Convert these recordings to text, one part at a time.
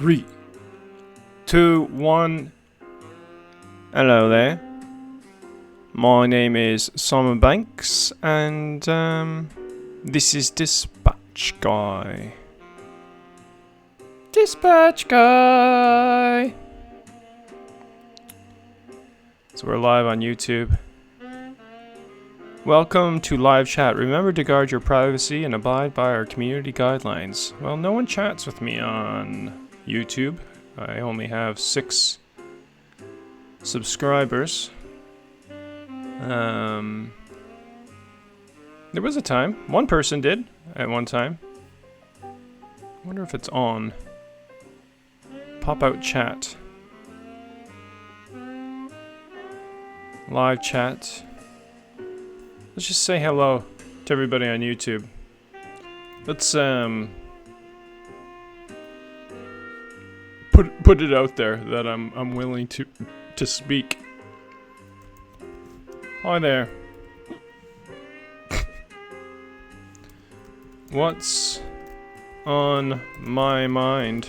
Three, two, one. Hello there. My name is Simon Banks, and this is Dispatch Guy. Dispatch Guy. So we're live on YouTube. Welcome to live chat. Remember to guard your privacy and abide by our community guidelines. Well, no one chats with me on YouTube. I only have 6 subscribers. There was a time. One person did at one time. I wonder if it's on. Pop out chat. Live chat. Let's just say hello to everybody on YouTube. Let's put it out there that I'm willing to speak. Hi there. What's on my mind?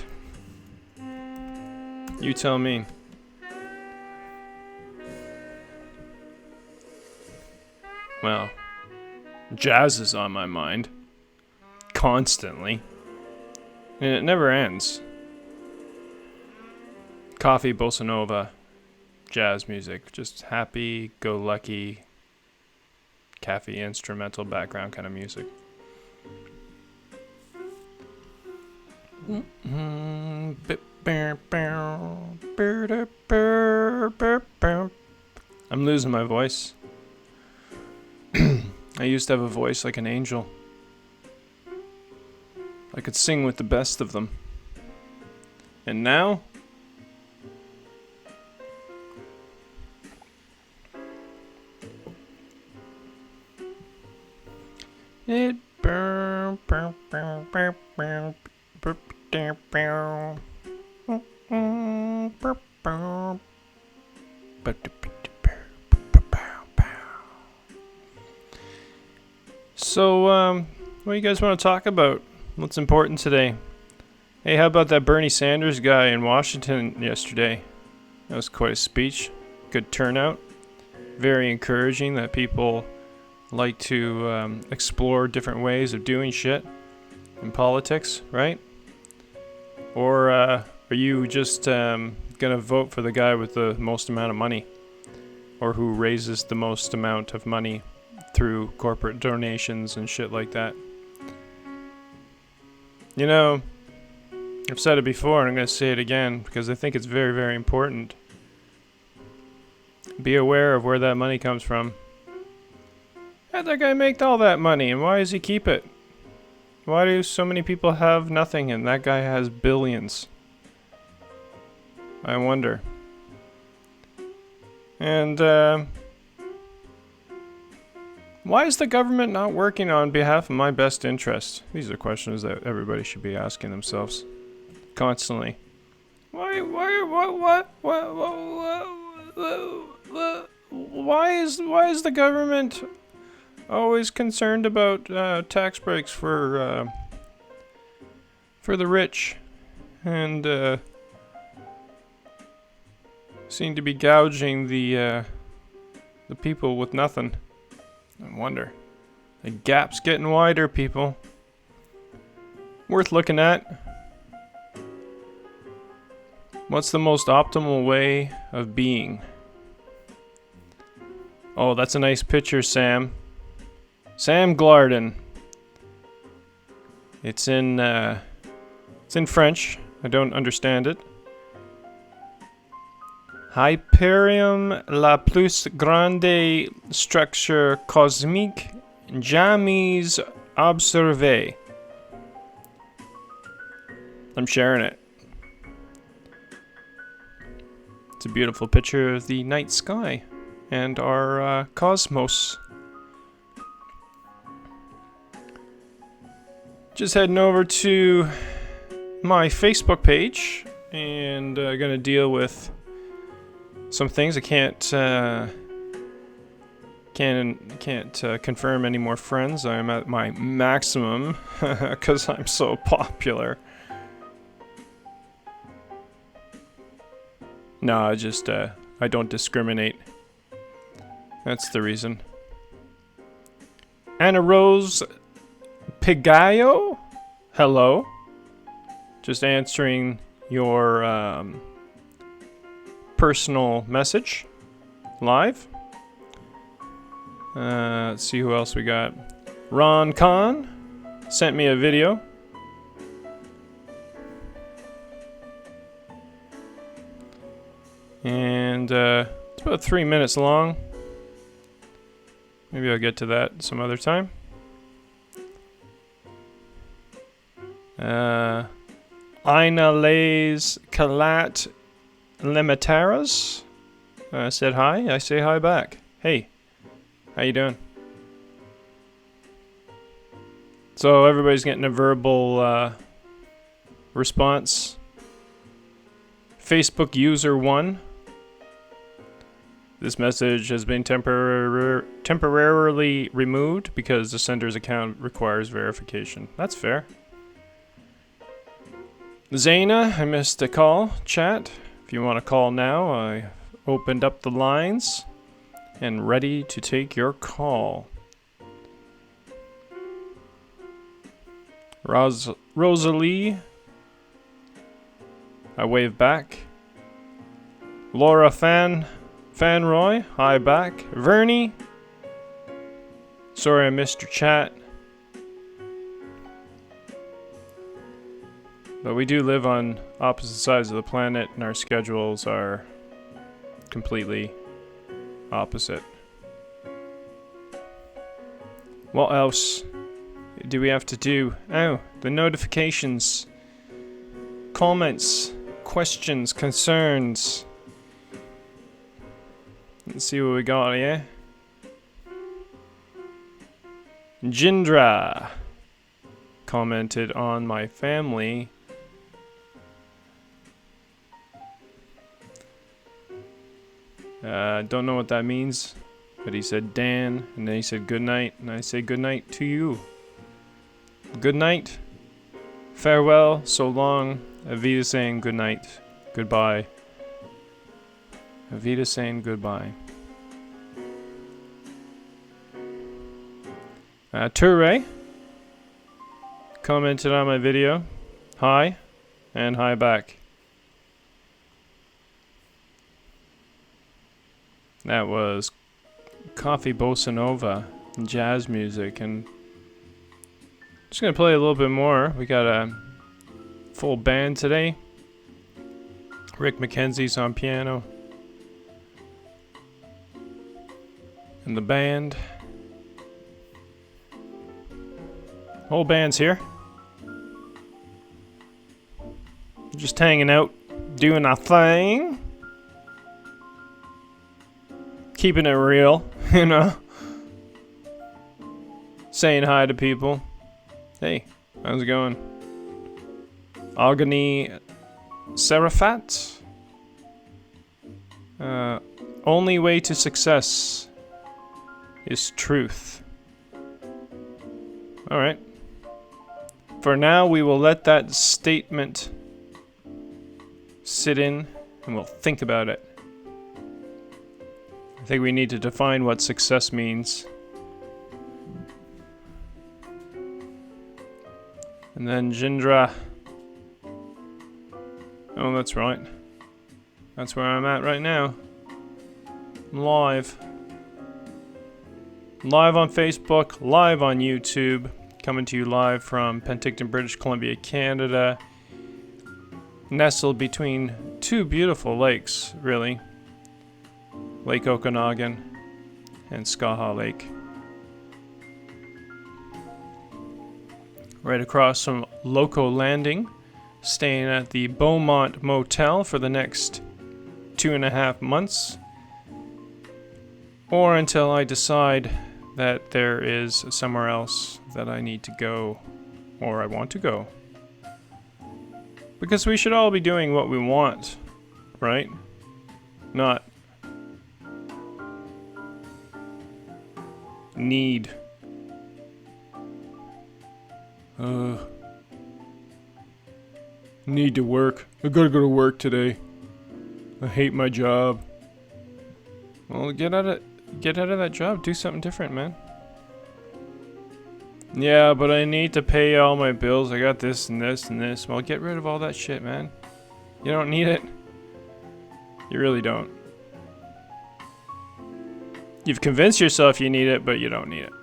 You tell me. Well, jazz is on my mind. Constantly. And it never ends. Coffee, bossa nova, jazz music. Just happy-go-lucky, cafe instrumental background kind of music. I'm losing my voice. I used to have a voice like an angel. I could sing with the best of them. And now? It So, what do you guys want to talk about? What's important today? Hey, how about that Bernie Sanders guy in Washington yesterday? That was quite a speech. Good turnout. Very encouraging that people like to explore different ways of doing shit in politics, right? Or are you just gonna vote for the guy with the most amount of money? Or who raises the most amount of money through corporate donations and shit like that? You know, I've said it before and I'm going to say it again because I think it's very, very important. Be aware of where that money comes from. How'd that guy make all that money and why does he keep it? Why do so many people have nothing and that guy has billions? I wonder. And, why is the government not working on behalf of my best interest? These are questions that everybody should be asking themselves constantly. Why is the government always concerned about tax breaks for the rich and seem to be gouging the people with nothing? I wonder. The gap's getting wider, people. Worth looking at. What's the most optimal way of being? Oh, that's a nice picture, Sam. Sam Glardon. It's in French. I don't understand it. Hyperion, la plus grande structure cosmique jamais observée. I'm sharing it. It's a beautiful picture of the night sky and our cosmos. Just heading over to my Facebook page and gonna deal with some things. I can't confirm any more friends. I'm at my maximum because I'm so popular. No, I don't discriminate. That's the reason. Anna Rose Pigayo? Hello? Just answering your personal message live. Let's see who else we got. Ron Khan sent me a video. And it's about 3 minutes long. Maybe I'll get to that some other time. Ina Lays Kalat Lemataras said hi. I say hi back. Hey, how you doing? So everybody's getting a verbal response. Facebook user 1. This message has been temporarily removed because the sender's account requires verification. That's fair. Zaina, I missed a call. Chat, if you want to call now, I opened up the lines and ready to take your call. Rosalie, I wave back. Laura Fanroy, hi back. Vernie, sorry I missed your chat. But we do live on opposite sides of the planet and our schedules are completely opposite. What else do we have to do? Oh, the notifications, comments, questions, concerns. Let's see what we got here. Jindra commented on my family. Don't know what that means, but he said Dan, and then he said good night, and I say good night to you. Good night, farewell, so long, Avita saying good night, goodbye. Avita saying goodbye. Ture commented on my video. Hi, and hi back. That was Coffee Bossa Nova and jazz music, and just gonna play a little bit more. We got a full band today. Rick McKenzie's on piano. And the band. Whole band's here. Just hanging out, doing our thing. Keeping it real, you know. Saying hi to people. Hey, how's it going? Agani Seraphat. Only way to success is truth. Alright. For now, we will let that statement sit in and we'll think about it. I think we need to define what success means. And then Jindra. Oh, that's right. That's where I'm at right now. I'm live. Live on Facebook, live on YouTube. Coming to you live from Penticton, British Columbia, Canada. Nestled between two beautiful lakes, really. Lake Okanagan and Skaha Lake. Right across from Loco Landing, staying at the Beaumont Motel for the next 2.5 months, or until I decide that there is somewhere else that I need to go, or I want to go. Because we should all be doing what we want, right? Not need. Need to work. I gotta go to work today. I hate my job. Well, get out of that job. Do something different, man. Yeah, but I need to pay all my bills. I got this and this and this. Well, get rid of all that shit, man. You don't need it. You really don't. You've convinced yourself you need it, but you don't need it.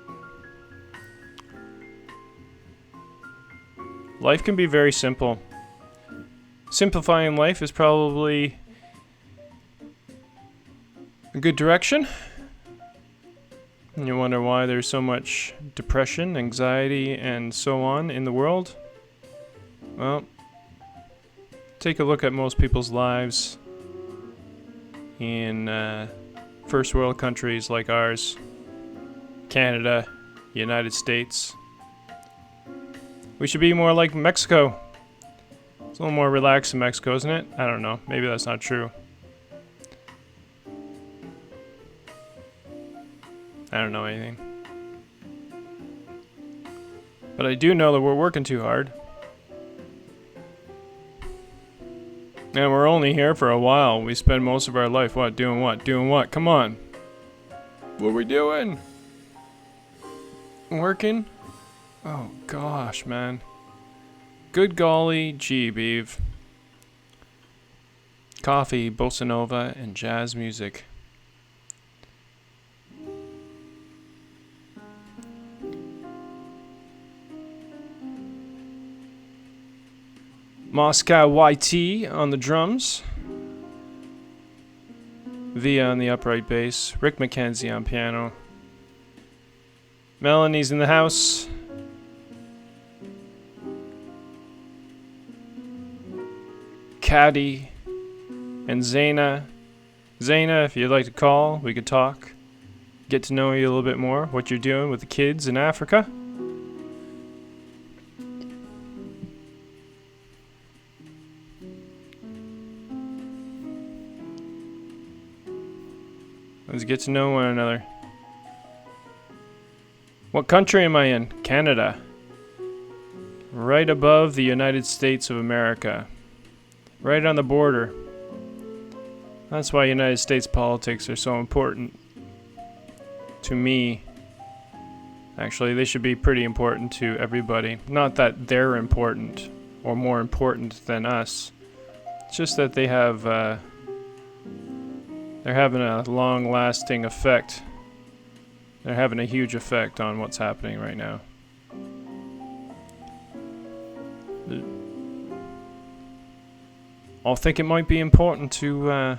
Life can be very simple. Simplifying life is probably a good direction. And you wonder why there's so much depression, anxiety, and so on in the world? Well, take a look at most people's lives in first world countries like ours, Canada, United States. We should be more like Mexico. It's a little more relaxed in Mexico, isn't it? I don't know. Maybe that's not true. I don't know anything. But I do know that we're working too hard. And we're only here for a while. We spend most of our life, what? Doing what? Doing what? Come on. What are we doing? Working? Oh gosh, man. Good golly gee, beeve. Coffee, bossa nova, and jazz music. Moscow YT on the drums. Via on the upright bass. Rick McKenzie on piano. Melanie's in the house. Caddy and Zaina. Zaina, if you'd like to call, we could talk. Get to know you a little bit more. What you're doing with the kids in Africa. Let's get to know one another. What country am I in? Canada. Right above the United States of America. Right on the border. That's why United States politics are so important to me. Actually, they should be pretty important to everybody. Not that they're important or more important than us. It's just that they have they're having a long-lasting effect. They're having a huge effect on what's happening right now. I think it might be important to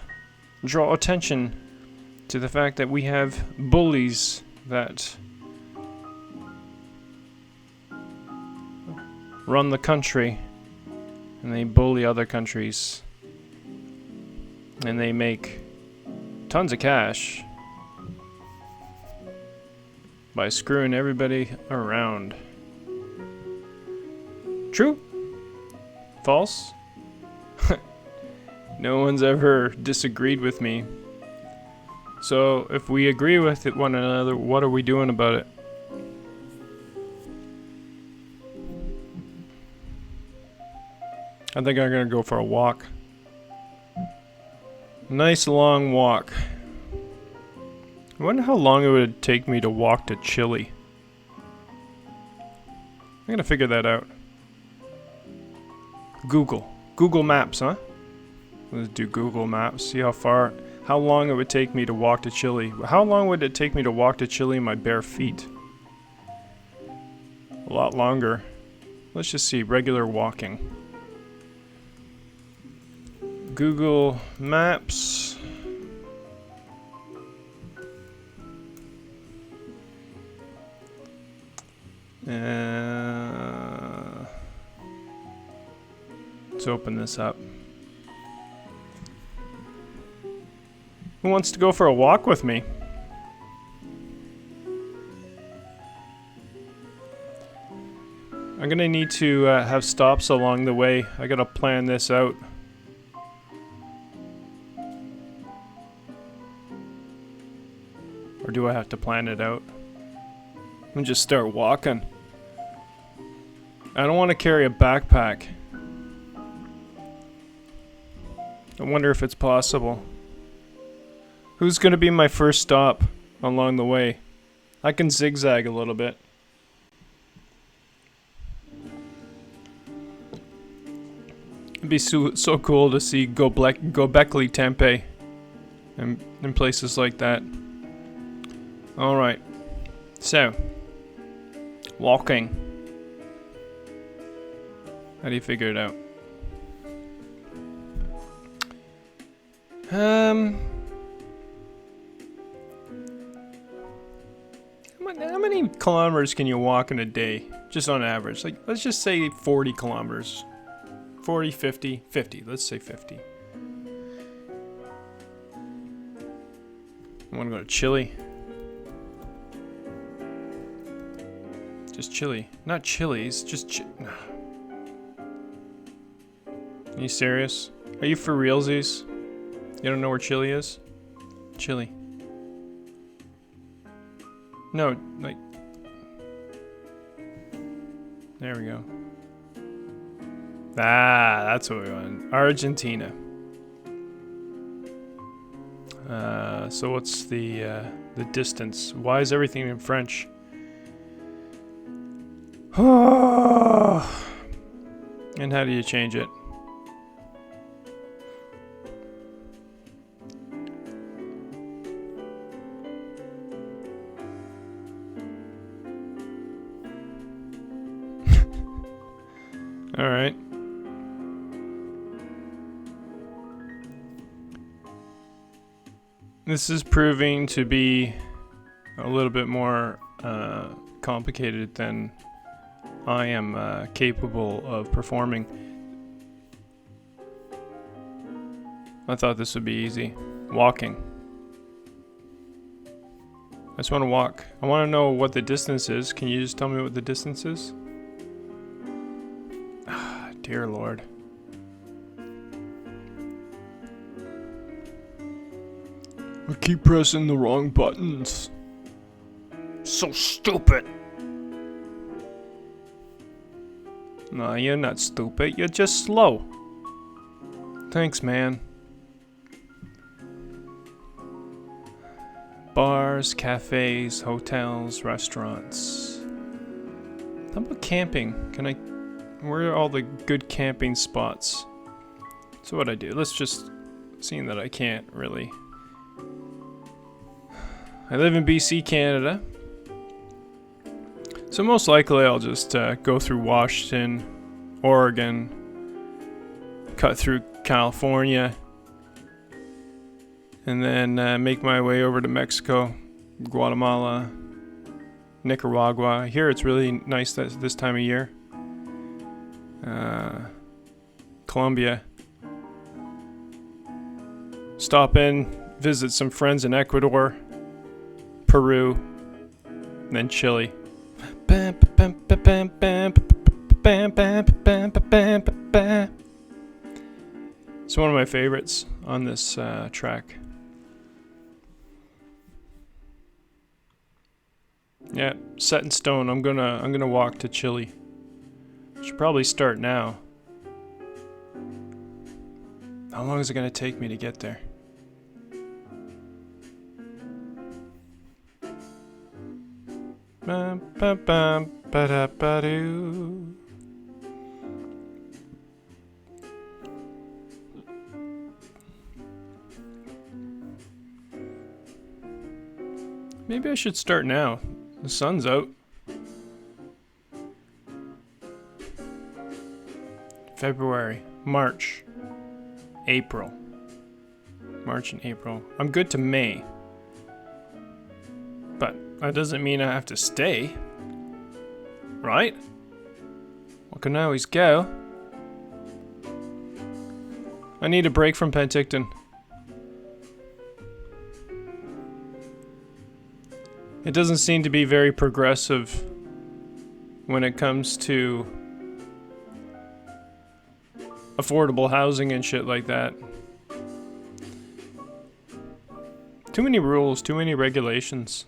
draw attention to the fact that we have bullies that run the country, and they bully other countries, and they make tons of cash by screwing everybody around. True? False? No one's ever disagreed with me. So if we agree with it one another, what are we doing about it? I think I'm gonna go for a walk. Nice long walk. I wonder how long it would take me to walk to Chile. I'm gonna figure that out. Google Maps, huh? Let's do Google Maps, see how long it would take me to walk to Chile. How long would it take me to walk to Chile in my bare feet? A lot longer. Let's just see, regular walking. Google Maps. Let's open this up. Who wants to go for a walk with me? I'm gonna need to have stops along the way. I gotta plan this out. Or do I have to plan it out? And just start walking. I don't want to carry a backpack. I wonder if it's possible. Who's gonna be my first stop along the way? I can zigzag a little bit. It'd be so cool to see Göbekli Tepe and places like that. Alright. So. Walking. How do you figure it out? How many kilometers can you walk in a day? Just on average. Like, let's just say 40 kilometers. 40, 50, 50. Let's say 50. I want to go to Chile. Just Chile. Not Chili's, just Are you serious? Are you for realsies? You don't know where Chile is? Chile. No, like... There we go. Ah, that's what we want. Argentina. So what's the distance? Why is everything in French? And how do you change it? All right. This is proving to be a little bit more complicated than I am capable of performing. I thought this would be easy. Walking. I just want to walk. I want to know what the distance is. Can you just tell me what the distance is? Ah, dear Lord. I keep pressing the wrong buttons. So stupid. No, you're not stupid. You're just slow. Thanks, man. Bars, cafes, hotels, restaurants. How about camping? Where are all the good camping spots? So what I do, let's just, seeing that I can't really. I live in BC, Canada. So most likely I'll just go through Washington, Oregon, cut through California, and then make my way over to Mexico, Guatemala, Nicaragua. Here it's really nice this time of year. Colombia. Stop in, visit some friends in Ecuador, Peru, and then Chile. It's one of my favorites on this track. Yeah, set in stone. I'm gonna walk to Chile. Should probably start now. How long is it gonna take me to get there? Bum, bum, bum, ba-da-ba-doo. Maybe I should start now. The sun's out. February, March, April. March and April. I'm good to May. But that doesn't mean I have to stay. Right? I can always go. I need a break from Penticton. It doesn't seem to be very progressive when it comes to affordable housing and shit like that. Too many rules, too many regulations.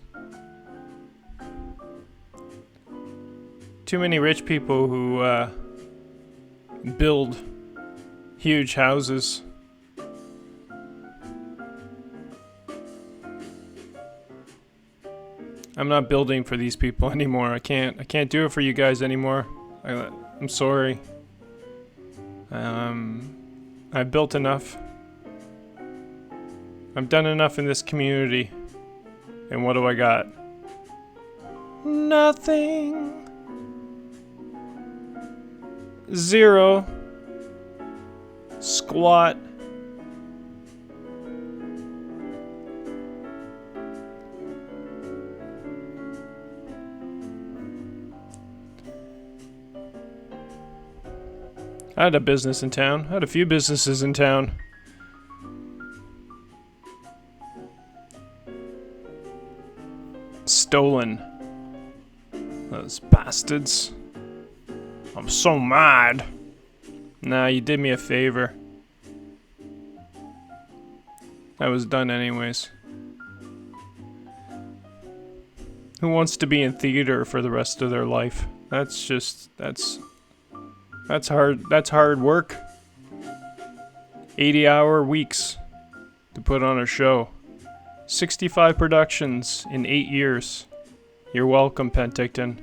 Too many rich people who build huge houses I'm not building for these people anymore. I can't do it for you guys anymore. I'm sorry. I've built enough. I've done enough in this community. And what do I got? Nothing. Zero. Squat. I had a business in town. I had a few businesses in town. Stolen. Those bastards. I'm so mad. Nah, you did me a favor. I was done anyways. Who wants to be in theater for the rest of their life? That's hard work. 80-hour weeks to put on a show. 65 productions in 8 years. You're welcome, Penticton.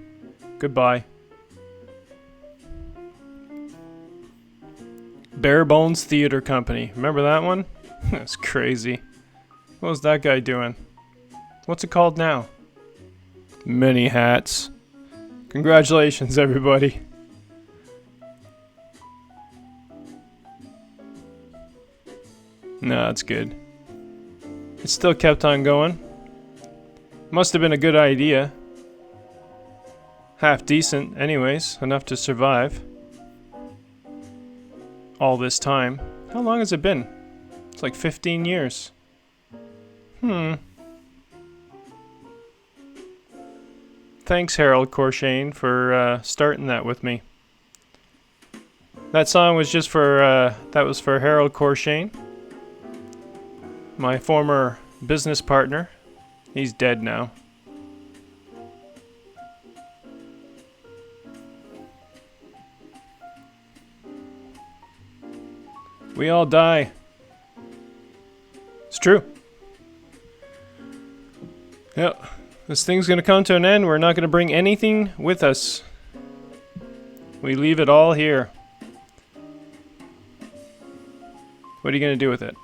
Goodbye. Bare Bones Theater Company. Remember that one? That's crazy. What was that guy doing? What's it called now? Many Hats. Congratulations, everybody. No, that's good. It still kept on going. Must have been a good idea. Half decent, anyways. Enough to survive. All this time. How long has it been? It's like 15 years. Thanks, Harold Corshane, for starting that with me. That song was just for, that was for Harold Corshane. My former business partner. He's dead now. We all die. It's true. Yep. This thing's gonna come to an end. We're not gonna bring anything with us. We leave it all here. What are you gonna do with it?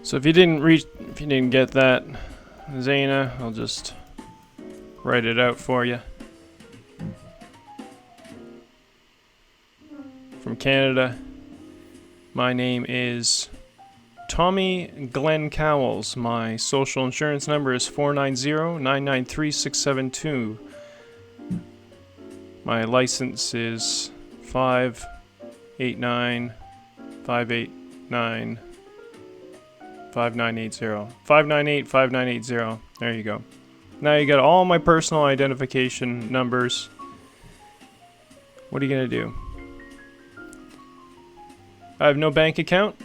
So if you didn't get that, Zaina, I'll just write it out for you. From Canada, my name is Tommy Glenn Cowles. My social insurance number is 490-993-672. My license is 589-589. 5980. 598-5980. There you go. Now you got all my personal identification numbers. What are you gonna do? I have no bank account.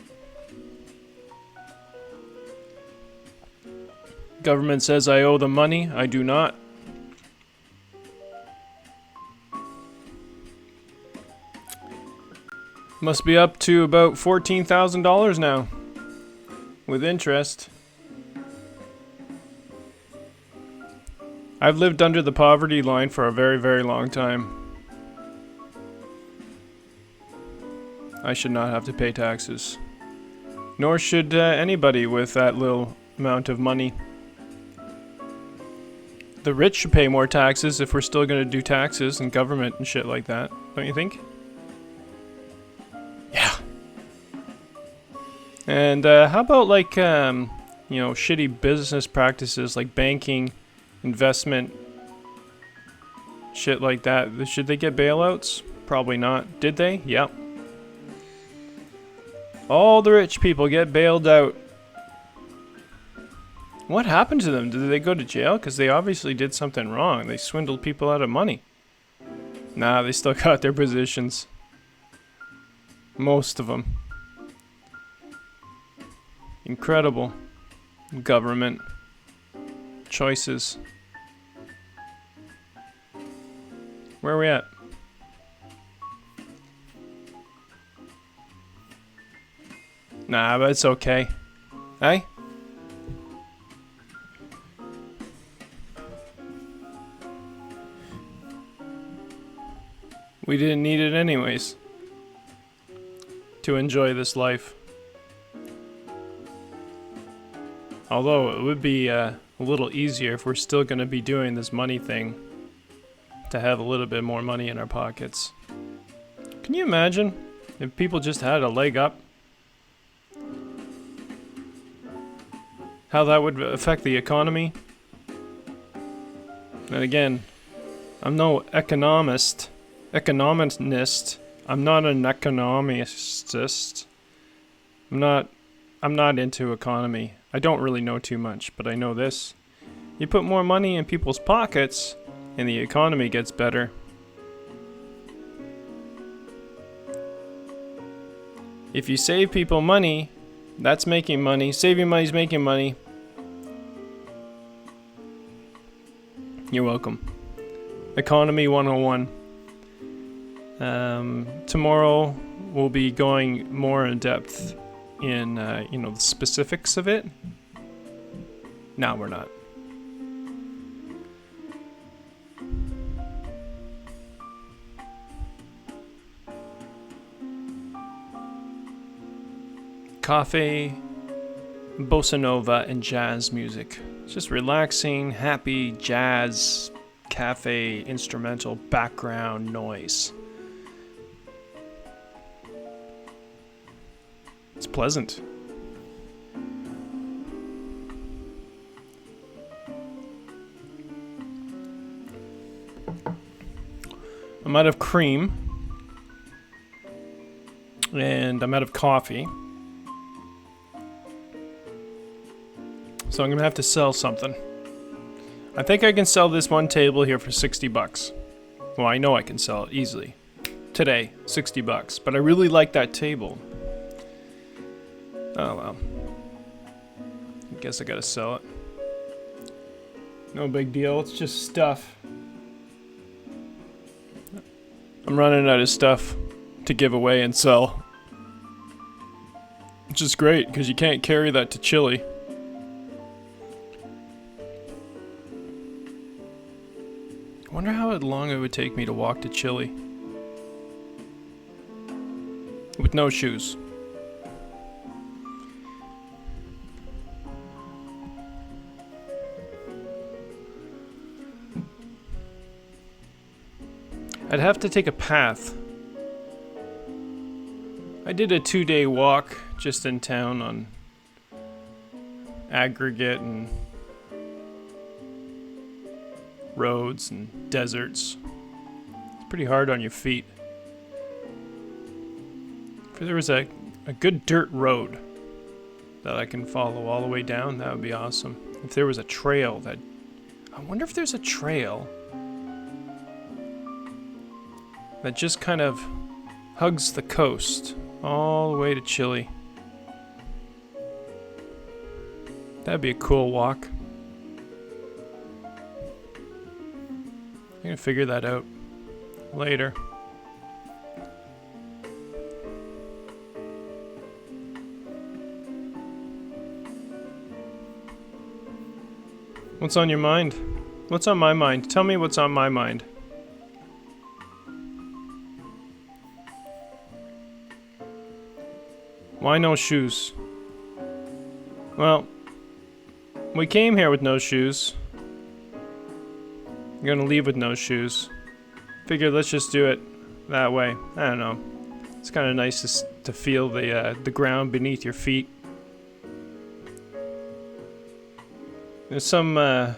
Government says I owe them money. I do not. Must be up to about $14,000 now. With interest. I've lived under the poverty line for a very, very long time. I should not have to pay taxes. Nor should anybody with that little amount of money. The rich should pay more taxes if we're still going to do taxes and government and shit like that. Don't you think? Yeah. And how about like, you know, shitty business practices like banking, investment, shit like that. Should they get bailouts? Probably not. Did they? Yep. All the rich people get bailed out. What happened to them? Did they go to jail? Because they obviously did something wrong. They swindled people out of money. Nah, they still got their positions. Most of them. Incredible. Government. Choices. Where are we at? Nah, but it's okay. Hey? We didn't need it anyways. To enjoy this life. Although it would be a little easier if we're still going to be doing this money thing. To have a little bit more money in our pockets. Can you imagine if people just had a leg up? How that would affect the economy? And again, I'm no economist. I'm not an economist. I'm not into economy. I don't really know too much, but I know this. You put more money in people's pockets, and the economy gets better. If you save people money, that's making money. Saving money is making money. You're welcome. Economy 101. Tomorrow we'll be going more in depth in, the specifics of it. No, we're not. Cafe, bossa nova, and jazz music. It's just relaxing, happy jazz, cafe, instrumental background noise. It's pleasant. I'm out of cream. And I'm out of coffee. So I'm going to have to sell something. I think I can sell this one table here for $60. Well, I know I can sell it easily. Today, $60. But I really like that table. Oh well. I guess I gotta sell it. No big deal, it's just stuff. I'm running out of stuff to give away and sell. Which is great, because you can't carry that to Chile. I wonder how long it would take me to walk to Chile. With no shoes. I'd have to take a path. I did a 2-day walk just in town on aggregate and roads and deserts. It's pretty hard on your feet. If there was a good dirt road that I can follow all the way down, that would be awesome. If there was a trail that... I wonder if there's a trail that just kind of hugs the coast all the way to Chile. That'd be a cool walk. I'm gonna figure that out later. What's on your mind? What's on my mind? Tell me what's on my mind. Why no shoes? Well, we came here with no shoes. I'm gonna leave with no shoes. Figured let's just do it that way. I don't know. It's kind of nice to feel the ground beneath your feet. There's some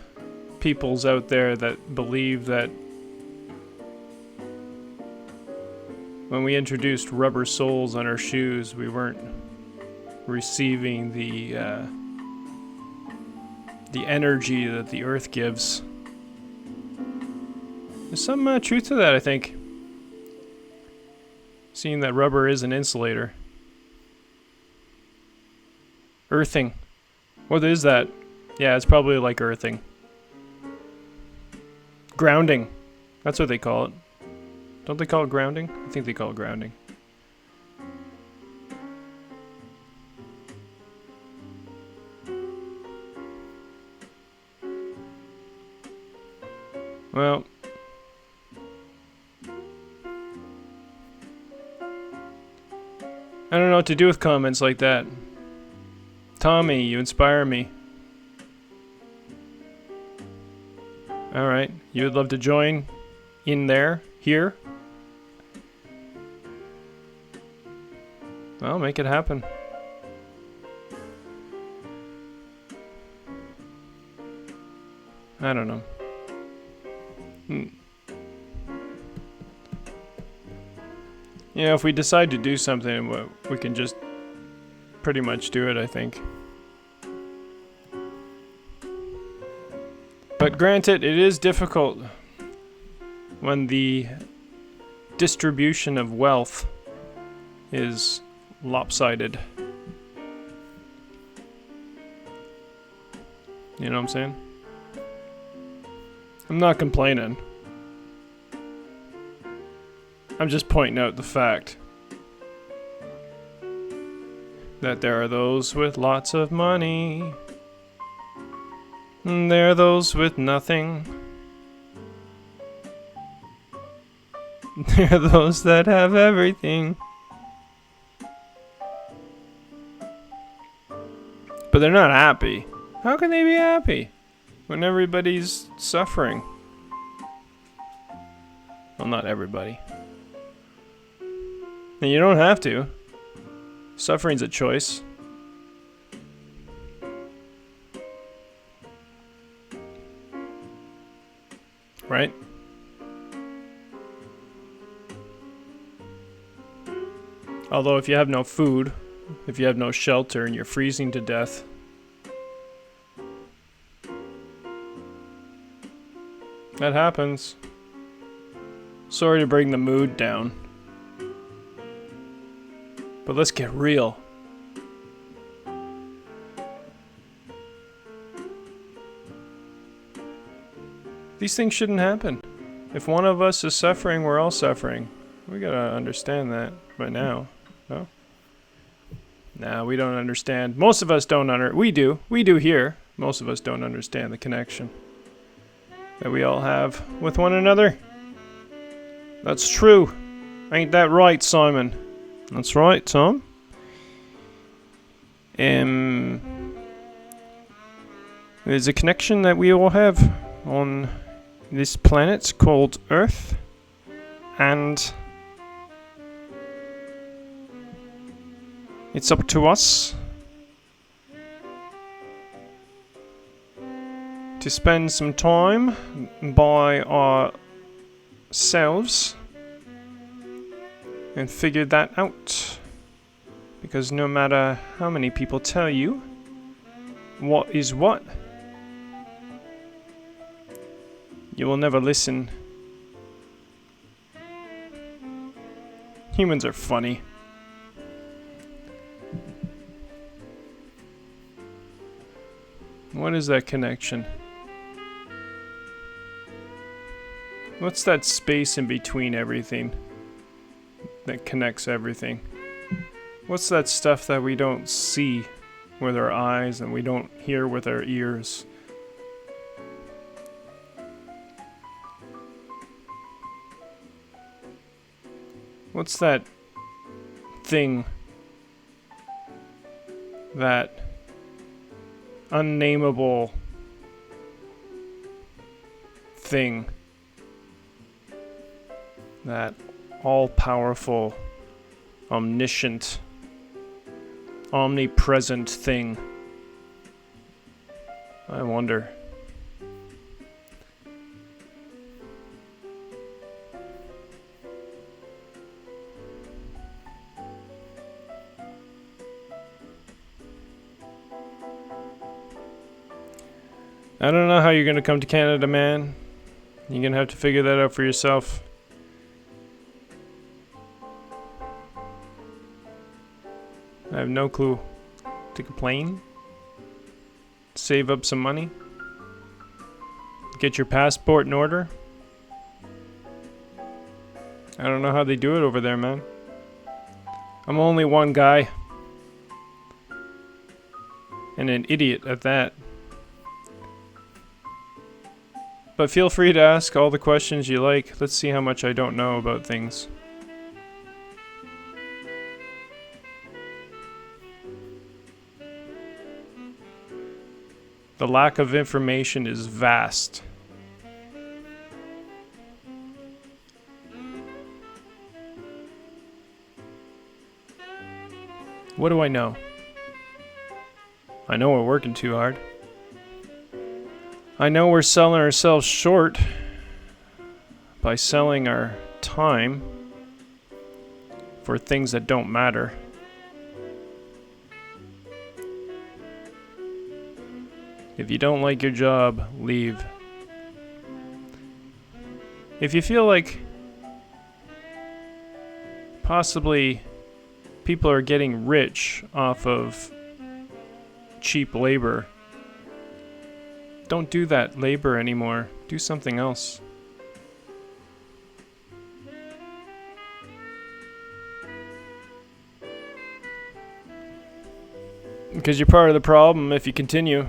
peoples out there that believe that when we introduced rubber soles on our shoes, we weren't receiving the energy that the earth gives. There's some truth to that, I think. Seeing that rubber is an insulator. Earthing. What is that? Yeah, it's probably like earthing. Grounding. That's what they call it. Don't they call it grounding? I think they call it grounding. Well, I don't know what to do with comments like that. Tommy, you inspire me. Alright, you would love to join in there, here? Well, make it happen. I don't know. You know, if we decide to do something, we can just pretty much do it, I think. But granted, it is difficult when the distribution of wealth is lopsided. You know what I'm saying? I'm not complaining. I'm just pointing out the fact that there are those with lots of money, and there are those with nothing. There are those that have everything. But they're not happy. How can they be happy when everybody's suffering? Well, not everybody. And you don't have to. Suffering's a choice. Right? Although if you have no food, if you have no shelter and you're freezing to death, that happens. Sorry to bring the mood down. But let's get real. These things shouldn't happen. If one of us is suffering, we're all suffering. We gotta understand that by now. No? Nah, we don't understand. Most of us don't we do. We do here. Most of us don't understand the connection that we all have with one another. That's true. Ain't that right, Simon? That's right, Tom. There's a connection that we all have on this planet called Earth, and it's up to us to spend some time by ourselves and figure that out. Because no matter how many people tell you what is what, you will never listen. Humans are funny. What is that connection? What's that space in between everything that connects everything? What's that stuff that we don't see with our eyes and we don't hear with our ears? What's that thing, that unnameable thing, that all-powerful, omniscient, omnipresent thing? I wonder. I don't know how you're gonna come to Canada, man. You're gonna have to figure that out for yourself. I have no clue. Take a plane? Save up some money? Get your passport in order? I don't know how they do it over there, man. I'm only one guy. And an idiot at that. But feel free to ask all the questions you like. Let's see how much I don't know about things. The lack of information is vast. What do I know? I know we're working too hard. I know we're selling ourselves short by selling our time for things that don't matter. If you don't like your job, leave. If you feel like possibly people are getting rich off of cheap labor, don't do that labor anymore. Do something else. Because you're part of the problem if you continue.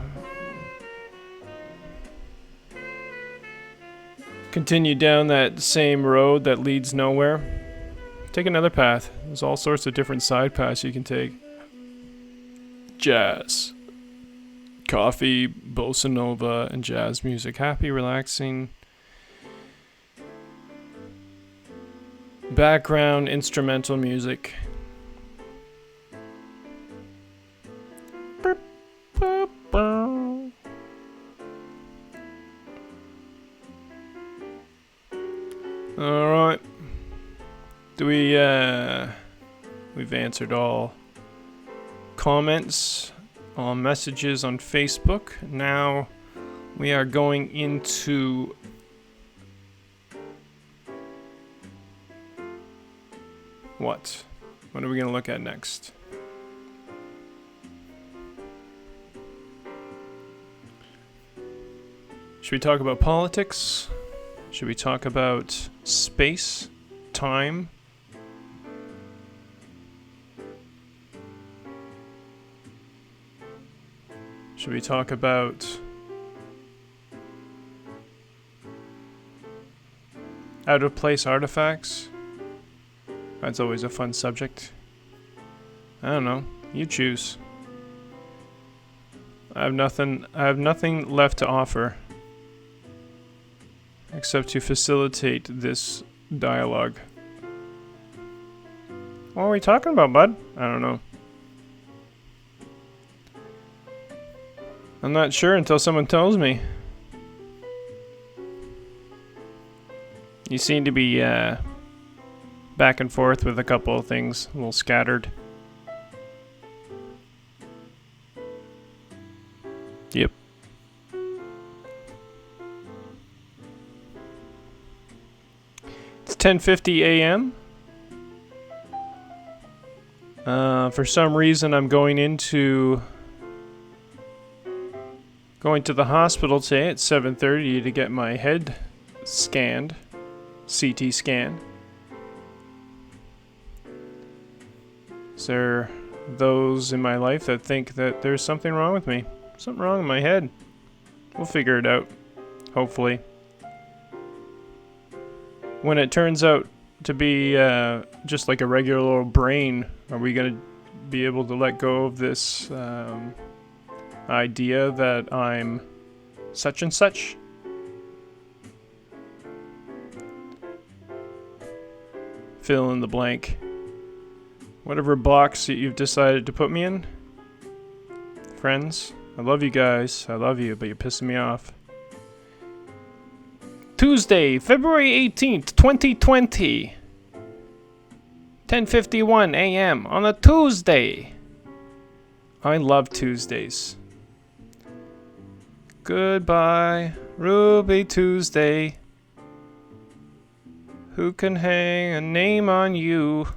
Continue down that same road that leads nowhere. Take another path. There's all sorts of different side paths you can take. Jazz. Coffee, bossa nova, and jazz music. Happy, relaxing background instrumental music. Alright. We've answered all comments, all messages on Facebook. Now we are going into what? What are we going to look at next? Should we talk about politics? Should we talk about space, time? Should we talk about out of place artifacts? That's always a fun subject. I don't know. You choose. I have nothing left to offer except to facilitate this dialogue. What are we talking about, bud? I don't know. I'm not sure until someone tells me. You seem to be back and forth with a couple of things, a little scattered. Yep. It's 10:50 a.m. For some reason, I'm going to the hospital today at 7:30 to get my head scanned, CT scan. Is there those in my life that think that there's something wrong with me? Something wrong in my head. We'll figure it out, hopefully. When it turns out to be just like a regular old brain, are we going to be able to let go of this idea that I'm such and such? Fill in the blank. Whatever box that you've decided to put me in. Friends, I love you guys. I love you, but you're pissing me off. Tuesday, February 18th, 2020. 10:51 a.m. on a Tuesday. I love Tuesdays. Goodbye, Ruby Tuesday. Who can hang a name on you?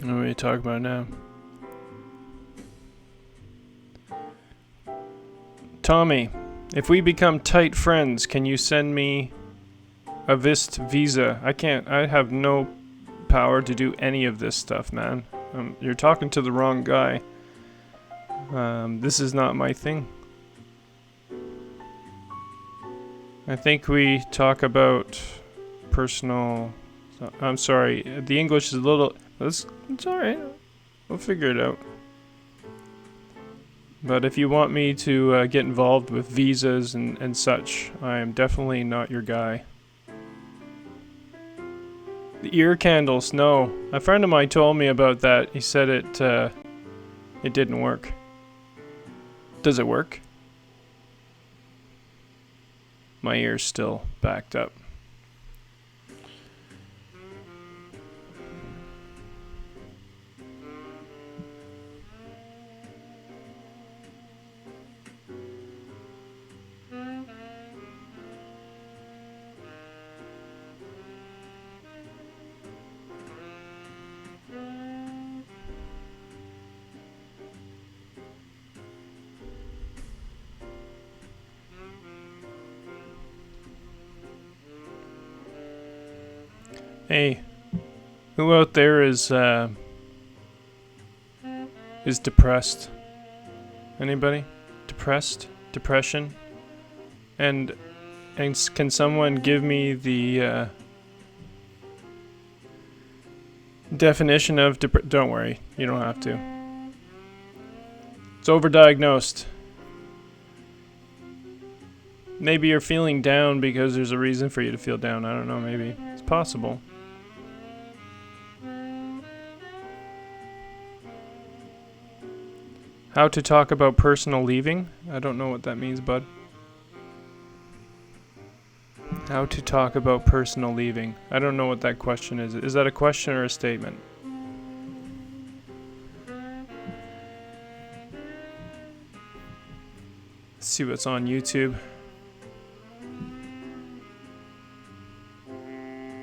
What are we talking about now? Tommy, if we become tight friends, can you send me a Vist visa? I have no power to do any of this stuff, man. You're talking to the wrong guy. This is not my thing. I think we talk about personal... I'm sorry, the English is a little... It's alright. We'll figure it out. But if you want me to get involved with visas and such, I am definitely not your guy. The ear candles, no. A friend of mine told me about that. He said it didn't work. Does it work? My ear's still backed up. Hey, who out there is depressed? Anybody? Depressed? Depression? And can someone give me the definition of don't worry, you don't have to. It's overdiagnosed. Maybe you're feeling down because there's a reason for you to feel down. I don't know, maybe. It's possible. How to talk about personal leaving? I don't know what that means, bud. How to talk about personal leaving. I don't know what that question is. Is that a question or a statement? Let's see what's on YouTube.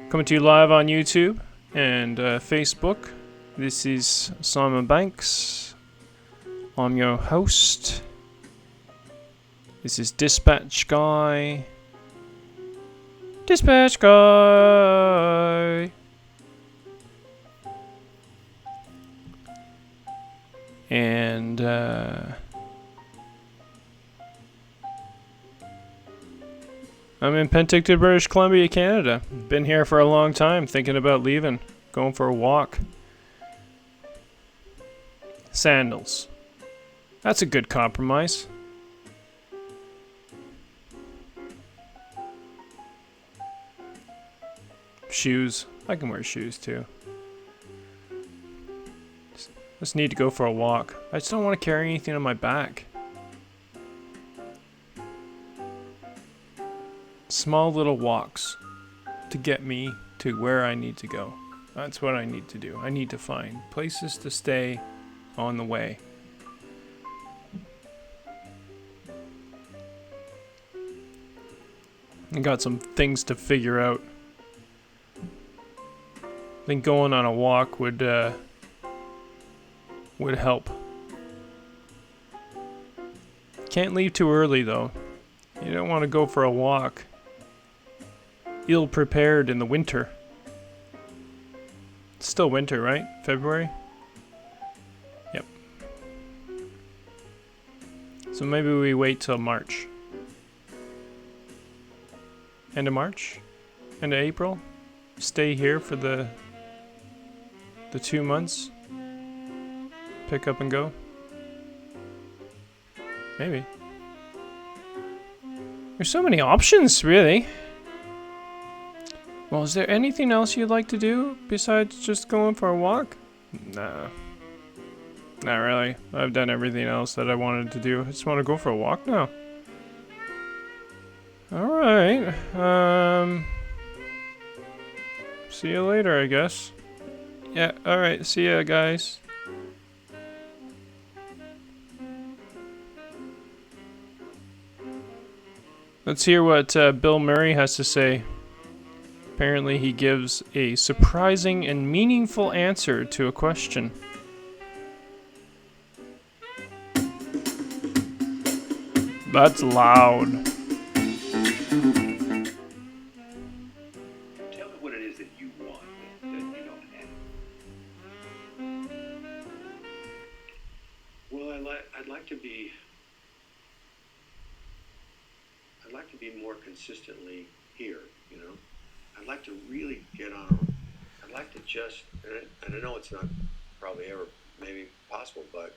Coming to you live on YouTube and Facebook. This is Simon Banks. I'm your host. This is Dispatch Guy. Dispatch Guy. And I'm in Penticton, British Columbia, Canada. Been here for a long time, thinking about leaving, going for a walk. Sandals. That's a good compromise. Shoes. I can wear shoes too. Just need to go for a walk. I just don't want to carry anything on my back. Small little walks to get me to where I need to go. That's what I need to do. I need to find places to stay on the way. I got some things to figure out. I think going on a walk would help. Can't leave too early though. You don't want to go for a walk ill prepared in the winter. It's still winter, right? February? Yep. So maybe we wait till March. End of March? End of April? Stay here for the 2 months? Pick up and go? Maybe. There's so many options, really. Well, is there anything else you'd like to do besides just going for a walk? Nah. Not really. I've done everything else that I wanted to do. I just want to go for a walk now. Alright. See you later, I guess. Yeah, alright. See ya, guys. Let's hear what Bill Murray has to say. Apparently, he gives a surprising and meaningful answer to a question. That's loud. Tell me what it is that you want that you don't have. Well, I'd like to be more consistently here. I'd like to really get on. I'd like to just, and I know it's not probably ever maybe possible, but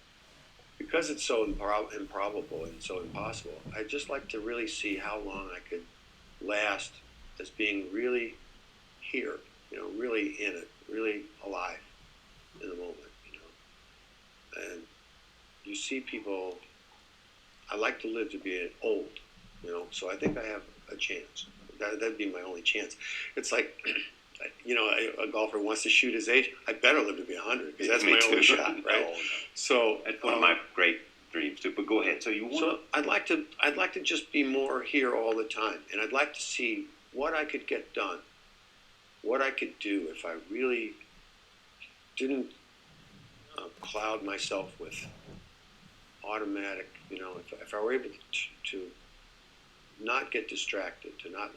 because it's so improbable and so impossible, I'd just like to really see how long I could last as being really here. Really in it, really alive in the moment. And you see people. I like to live to be old. So I think I have a chance. That'd be my only chance. It's like, a golfer wants to shoot his age. I better live to be 100 because that's Me my too. only shot, right? No. So That's one of my great dreams too. But go ahead. So you want? So I'd like to just be more here all the time, and I'd like to see what I could get done, what I could do if I really didn't cloud myself with automatic. If I were able to not get distracted, to not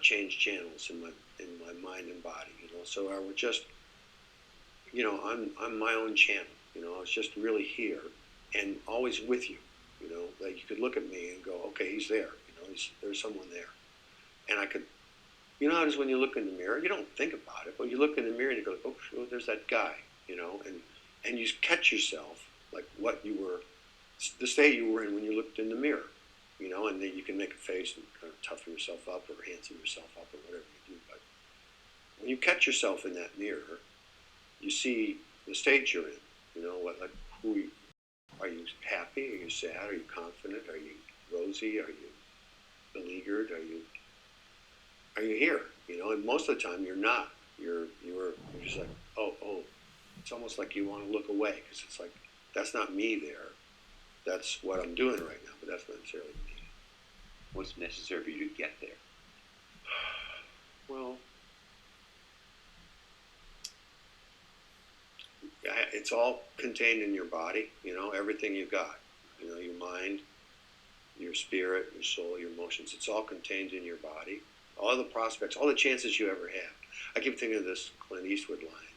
change channels in my mind and body. So I would just, I'm my own channel. I was just really here and always with you. That you could look at me and go, okay, he's there. There's someone there, and I could. How it is when you look in the mirror, you don't think about it, but you look in the mirror and you go, oh, there's that guy. And you catch yourself like what you were, the state you were in when you looked in the mirror. And then you can make a face and kind of toughen yourself up or handsome yourself up or whatever you do. But when you catch yourself in that mirror, you see the state you're in. Are you happy? Are you sad? Are you confident? Are you rosy? Are you beleaguered? Are you here? And most of the time you're not. You're just like, oh. It's almost like you want to look away because it's like, that's not me there. That's what I'm doing right now, but that's not necessarily me. What's necessary for you to get there? Well, it's all contained in your body. Everything you got. Your mind, your spirit, your soul, your emotions. It's all contained in your body. All the prospects, all the chances you ever have. I keep thinking of this Clint Eastwood line.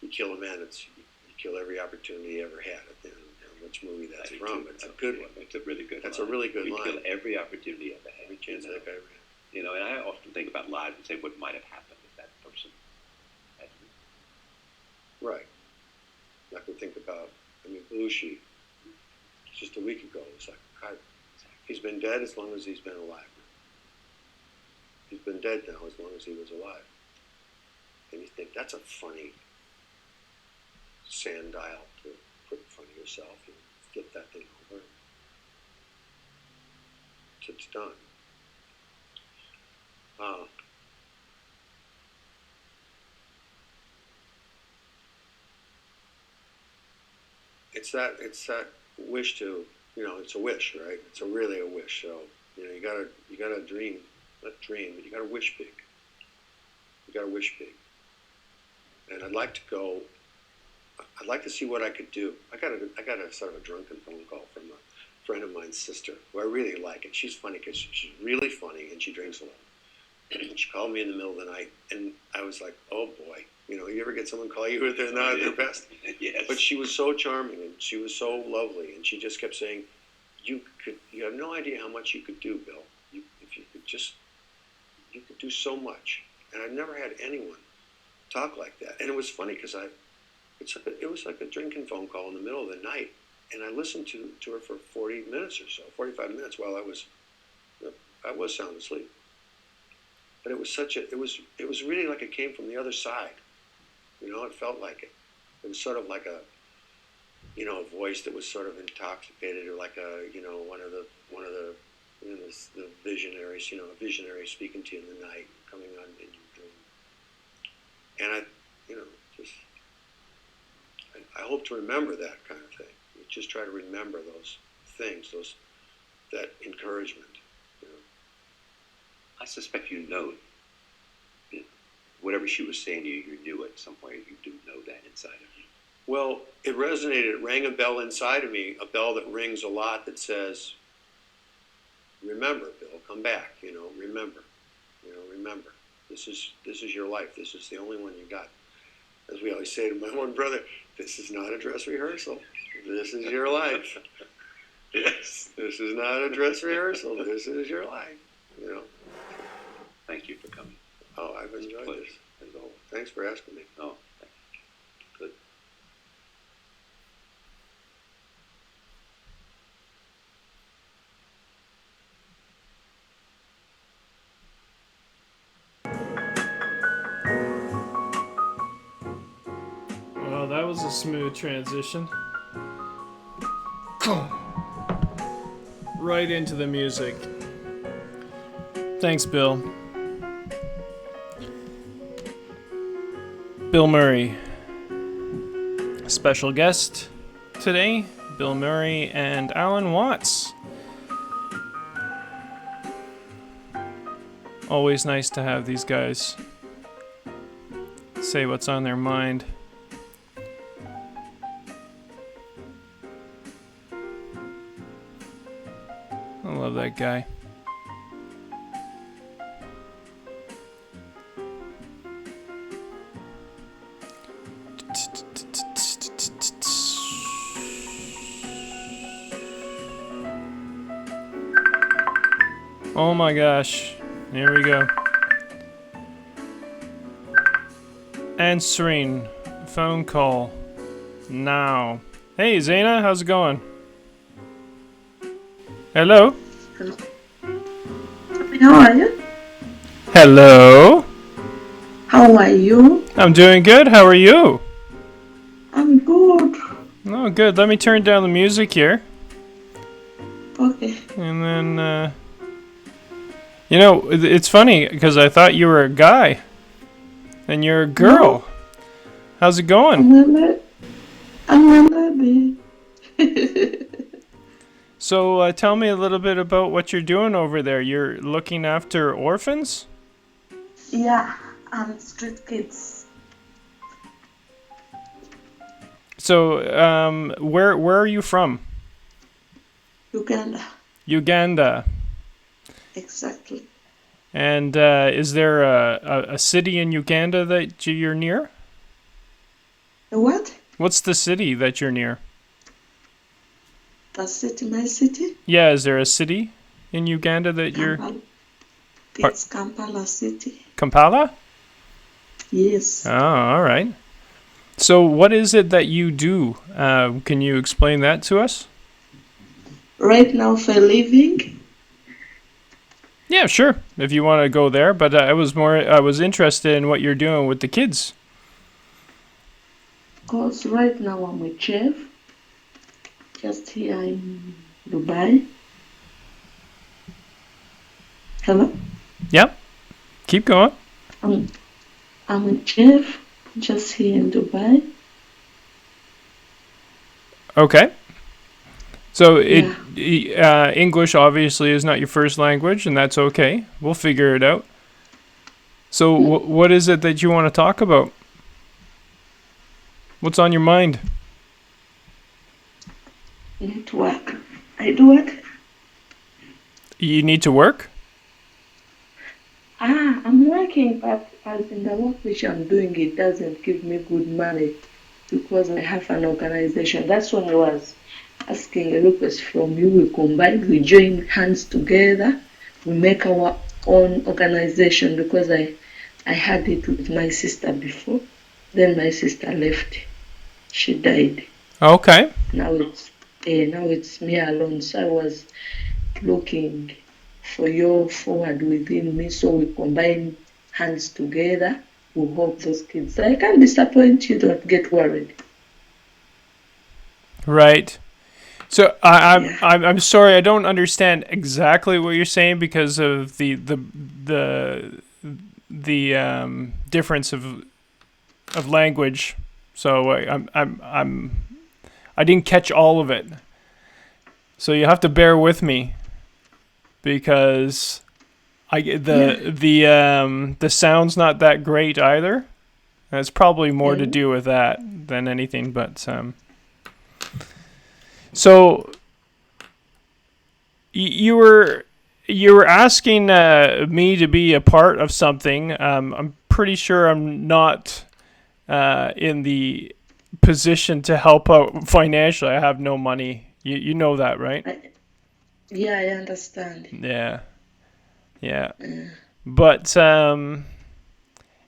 You kill a man, you kill every opportunity he ever had. I don't know which movie that's from, but it's a good one. It's a really good line. That's a really good line. You kill every opportunity you ever had. Every chance that guy ever had. And I often think about lives and say, what might have happened if that person had Right. I can think about, Belushi, just a week ago, it was like, God, he's been dead as long as he's been alive. He's been dead now as long as he was alive. And you think, that's a funny sand dial to put in front of yourself and flip that thing over. It's done. It's that wish to, it's a wish, right? It's really a wish. So, you gotta dream, not dream, but you gotta wish big. You gotta wish big. And I'd like to see what I could do. I got a sort of a drunken phone call from a friend of mine's sister, who I really like, and she's funny because she's really funny and she drinks a lot. She called me in the middle of the night, and I was like, oh boy, you ever get someone call you when they're not at their best? Yes. But she was so charming and she was so lovely, and she just kept saying, you have no idea how much you could do, Bill. If you could just, you could do so much. And I've never had anyone talk like that. And it was funny because it was like a drinking phone call in the middle of the night, and I listened to her for 40 minutes or so, 45 minutes while I was sound asleep. But it was really like it came from the other side. It felt like it. It was sort of like a voice that was sort of intoxicated, or like one of the the visionaries, a visionary speaking to you in the night, coming on in your dream. And I hope to remember that kind of thing. Just try to remember those things, that encouragement. I suspect you know whatever she was saying to you, you knew it somewhere. You do know that inside of you. Well, it resonated. It rang a bell inside of me, a bell that rings a lot that says, remember, Bill, come back, remember, remember. This is your life. This is the only one you got. As we always say to my one brother, this is not a dress rehearsal. This is your life. Yes. This is not a dress rehearsal. This is your life. Thank you for coming. Oh, I've enjoyed this. As always. Thanks for asking me. Oh, thank you. Good. Well, that was a smooth transition. Right into the music. Thanks, Bill. Bill Murray. Special guest today, Bill Murray and Alan Watts. Always nice to have these guys say what's on their mind. I love that guy. Oh my gosh. Here we go. Answering phone call now. Hey Zaina, how's it going? Hello? How are you? Hello? How are you? I'm doing good. How are you? I'm good. Oh, good. Let me turn down the music here. Okay. And then, it's funny because I thought you were a guy. And you're a girl. No. How's it going? I'm a baby. So, tell me a little bit about what you're doing over there. You're looking after orphans? Yeah, street kids. So, where are you from? Uganda. Uganda. Exactly. And is there a city in Uganda that you're near? The what? What's the city that you're near? The city, my city? Yeah, is there a city in Uganda that you're... Kampala. It's Kampala City. Kampala? Yes. Oh, all right. So what is it that you do? Can you explain that to us? Right now for a living? Yeah, sure. If you want to go there, but I was interested in what you're doing with the kids. Because right now I'm a chef. Just here in Dubai. Hello? Yep. Keep going. I'm a chef just here in Dubai. Okay. So English obviously is not your first language, and that's okay. We'll figure it out. So what is it that you want to talk about? What's on your mind? Need to work. I do what? You need to work? I'm working, but as in the work which I'm doing, it doesn't give me good money because I have an organization. That's when I was asking a request from you. We combine, we join hands together, we make our own organization because I had it with my sister before. Then my sister left. She died. Okay. Now it's me alone. So I was looking for your forward within me, so we combine hands together. We help those kids. I can't disappoint you. Don't get worried. Right. So I'm sorry, I don't understand exactly what you're saying because of the difference of language. So I didn't catch all of it. So you have to bear with me because The sound's not that great either. It's probably more to Yeah. do with that than anything. But so you were asking me to be a part of something. I'm pretty sure I'm not in the position to help out financially. I have no money. You know that, right? Yeah, I understand. Yeah. Yeah. Uh, But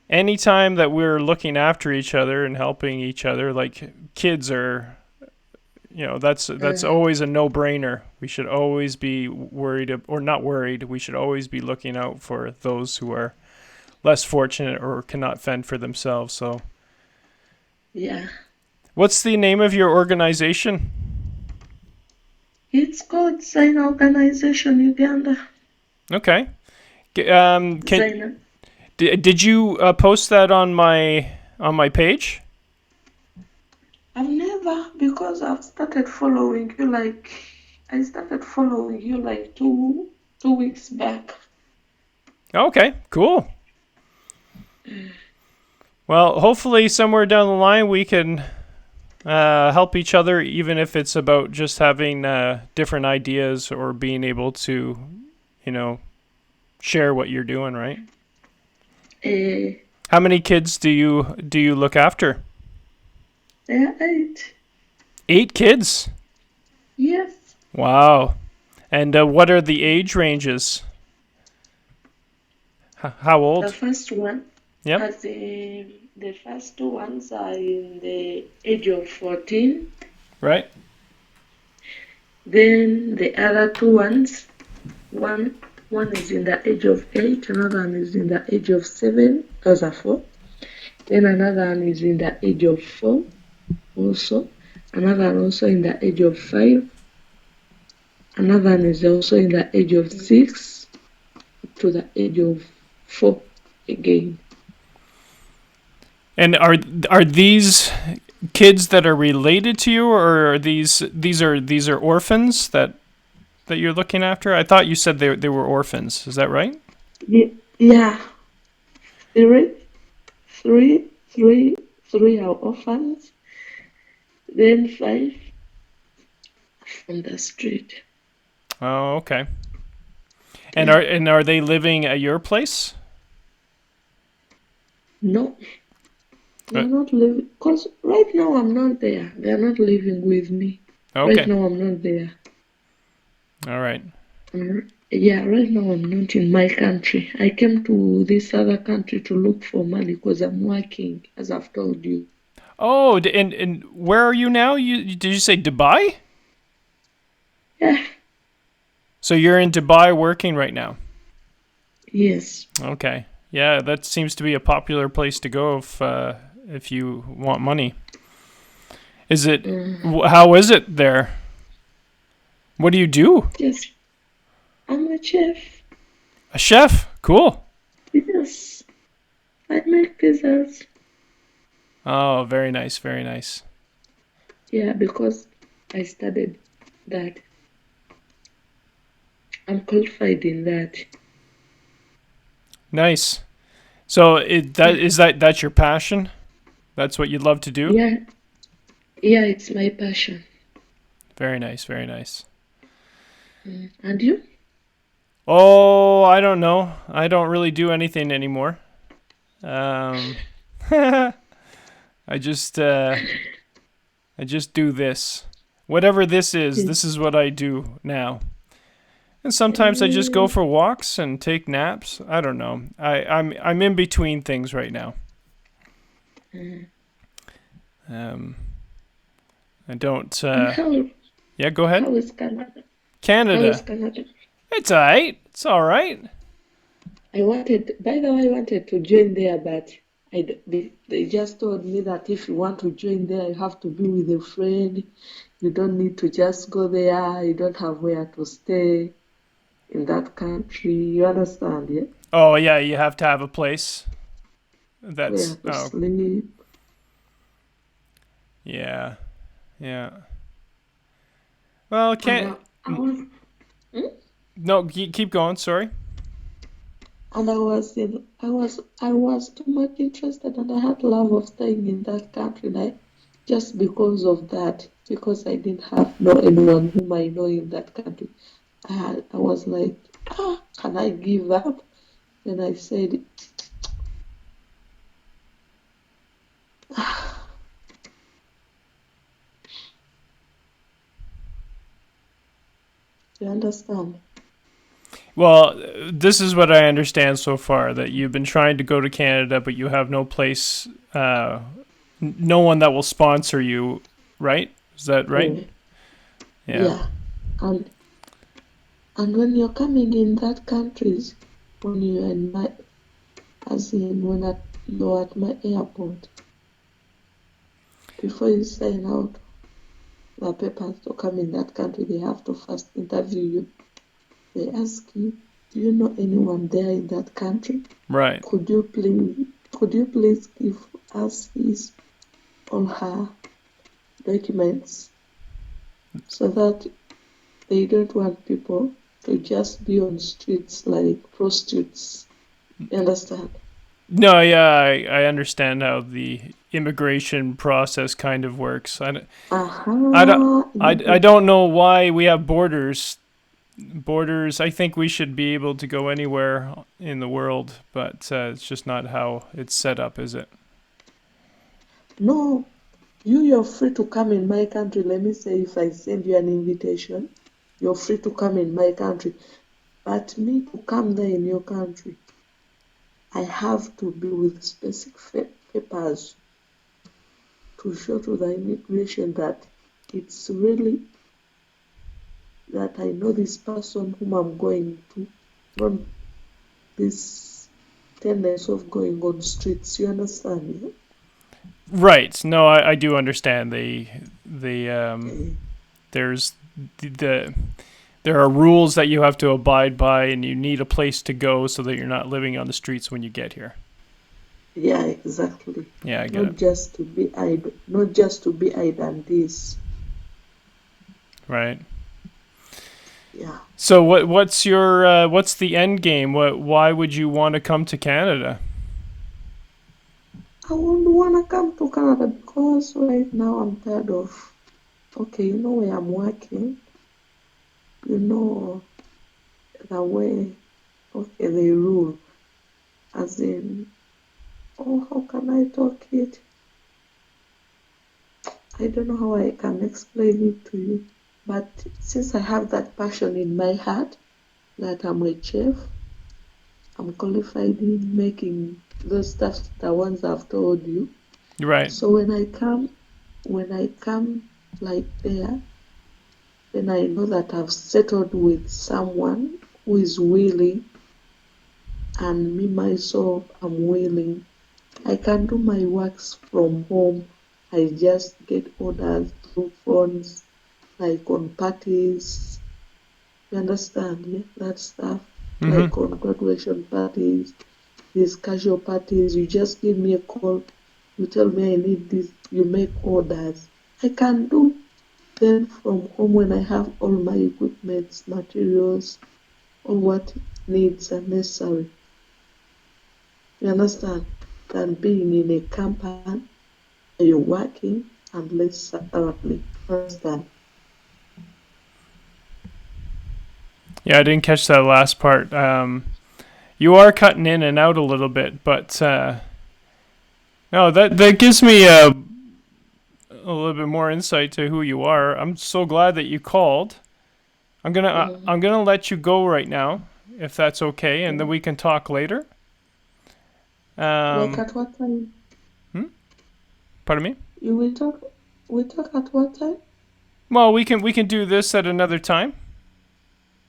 anytime that we're looking after each other and helping each other, like kids are, that's uh, always a no-brainer. We should always be worried or not worried. We should always be looking out for those who are less fortunate or cannot fend for themselves. So, yeah. what's the name of your organization? It's called Sign Organization Uganda. Okay. Sign. Did you post that on my page? I've never, because I've started following you like, I started following you like 2 weeks back. Okay, cool. Well, hopefully somewhere down the line we can help each other, even if it's about just having different ideas or being able to, share what you're doing, right? Uh, How many kids do you look after? there are 8. 8 kids. Yes. Wow. And what are the age ranges? How The old? first one, Yep. as in, the first 2 ones are in the age of 14. Right. Then the other 2 ones, one is in the age of 8, another one is in the age of 7. Those are 4. Then another one is in the age of 4 also. Another one also in the age of 5. Another one is also in the age of 6 to the age of 4 again. And are these kids that are related to you, or are these are orphans that you're looking after? I thought you said they were orphans. Is that right? Yeah, three, three are orphans. Then 5 from the street. Oh, okay. And are they living at your place? No, Uh, they're not living. Cause right now I'm not there. They're not living with me. Right Okay. now I'm not there. All right. Yeah, right now I'm not in my country. I came to this other country to look for money because I'm working, as I've told you. Oh, and where are you now? Did you say Dubai? Yeah, So you're in Dubai working right now. yes. Okay. Yeah, that seems to be a popular place to go if you want money. Is it? How is it there? What do you do? Yes, I'm a chef. A chef. Cool. Yes, I make pizzas. Oh, very nice, very nice. Yeah, because I studied that. I'm qualified in that. Nice. So that's your passion? That's what you love to do? Yeah, yeah, it's my passion. Very nice, very nice. And you? Oh, I don't know. I don't really do anything anymore. I just do this. Whatever this is what I do now. And sometimes I just go for walks and take naps. I don't know. I'm in between things right now. I don't. Yeah, go ahead. How is Canada? How Canada. is Canada? It's alright. It's all right. By the way, I wanted to join there, but they just told me that if you want to join there, you have to be with a friend. You don't need to just go there. You don't have where to stay in that country. You understand, yeah? Oh yeah, you have to have a place. That's Where to sleep. yeah, yeah. Well, can't. I was, No, keep going. Sorry. And I was too much interested, and I had love of staying in that country, like just because of that, because I didn't have no anyone whom I know in that country. I was like, can I give up? And I said, you understand? Well, this is what I understand so far, that you've been trying to go to Canada, but you have no place, no one that will sponsor you, right? Is that right? Yeah. Yeah. Yeah. And when you're coming in that countries, when you're in my, as in you're at my airport, before you sign out the papers to come in that country, they have to first interview you. They ask you, do you know anyone there in that country? Right. Could you please give us his or her documents so that they don't want people to just be on streets like prostitutes. You understand? No, yeah, I understand how the immigration process kind of works. I Uh-huh. don't know why we have borders. Borders, I think we should be able to go anywhere in the world, but it's just not how it's set up, is it? No, you're free to come in my country. Let me say, if I send you an invitation, you're free to come in my country. But me to come there in your country, I have to be with specific papers to show to the immigration that it's really that I know this person whom I'm going to, not this tendency of going on streets. You understand? Yeah? Right. No, I do understand. Okay. There's there are rules that you have to abide by, and you need a place to go so that you're not living on the streets when you get here. Yeah, exactly. Yeah, I get it. Not just to be idle, not just to be idle and this. Right. Yeah. So what's what's the end game? Why would you want to come to Canada? I wouldn't want to come to Canada because right now I'm tired of, okay, you know where I'm working, you know the way, okay, they rule, as in, oh, how can I talk it? I don't know how I can explain it to you, but since I have that passion in my heart that I'm a chef, I'm qualified in making those stuff, the ones I've told you. Right. So when I come like there, then I know that I've settled with someone who is willing, and me myself, I'm willing. I can do my works from home. I just get orders through phones, like on parties. You understand? Yeah? That stuff. Like Mm-hmm. on graduation parties, these casual parties. You just give me a call. You tell me I need this. You make orders. I can do then from home when I have all my equipment, materials, all what needs are necessary. You understand? Than being in a company where you're working and less separately. Understand? Yeah, I didn't catch that last part. You are cutting in and out a little bit, but no, that gives me a little bit more insight to who you are. I'm so glad that you called. Mm-hmm. I'm gonna let you go right now, if that's okay, and then we can talk later. Like Um, at what time? hmm? Pardon me. You will talk. We talk at what time? Well, we can do this at another time.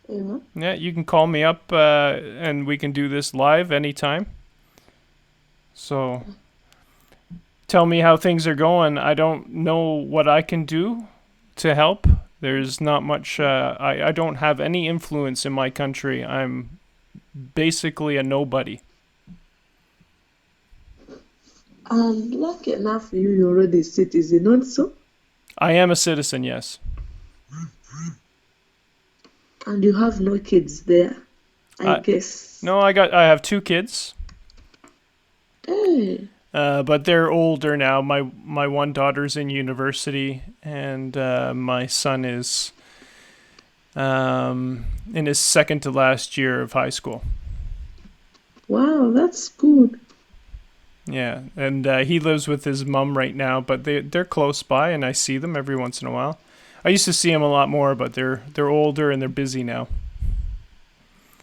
Yeah. Yeah, you can call me up, and we can do this live anytime. So tell me how things are going. I don't know what I can do to help. There's not much. I don't have any influence in my country. I'm basically a nobody. And lucky enough, you're already a citizen also, I am a citizen, yes. and you have no kids there. I guess. No, I have 2 kids. Hey, But they're older now. My one daughter's in university, and my son is in his second to last year of high school. wow, that's good. Yeah, and he lives with his mom right now, but they're close by, and I see them every once in a while. I used to see them a lot more, but they're older and they're busy now.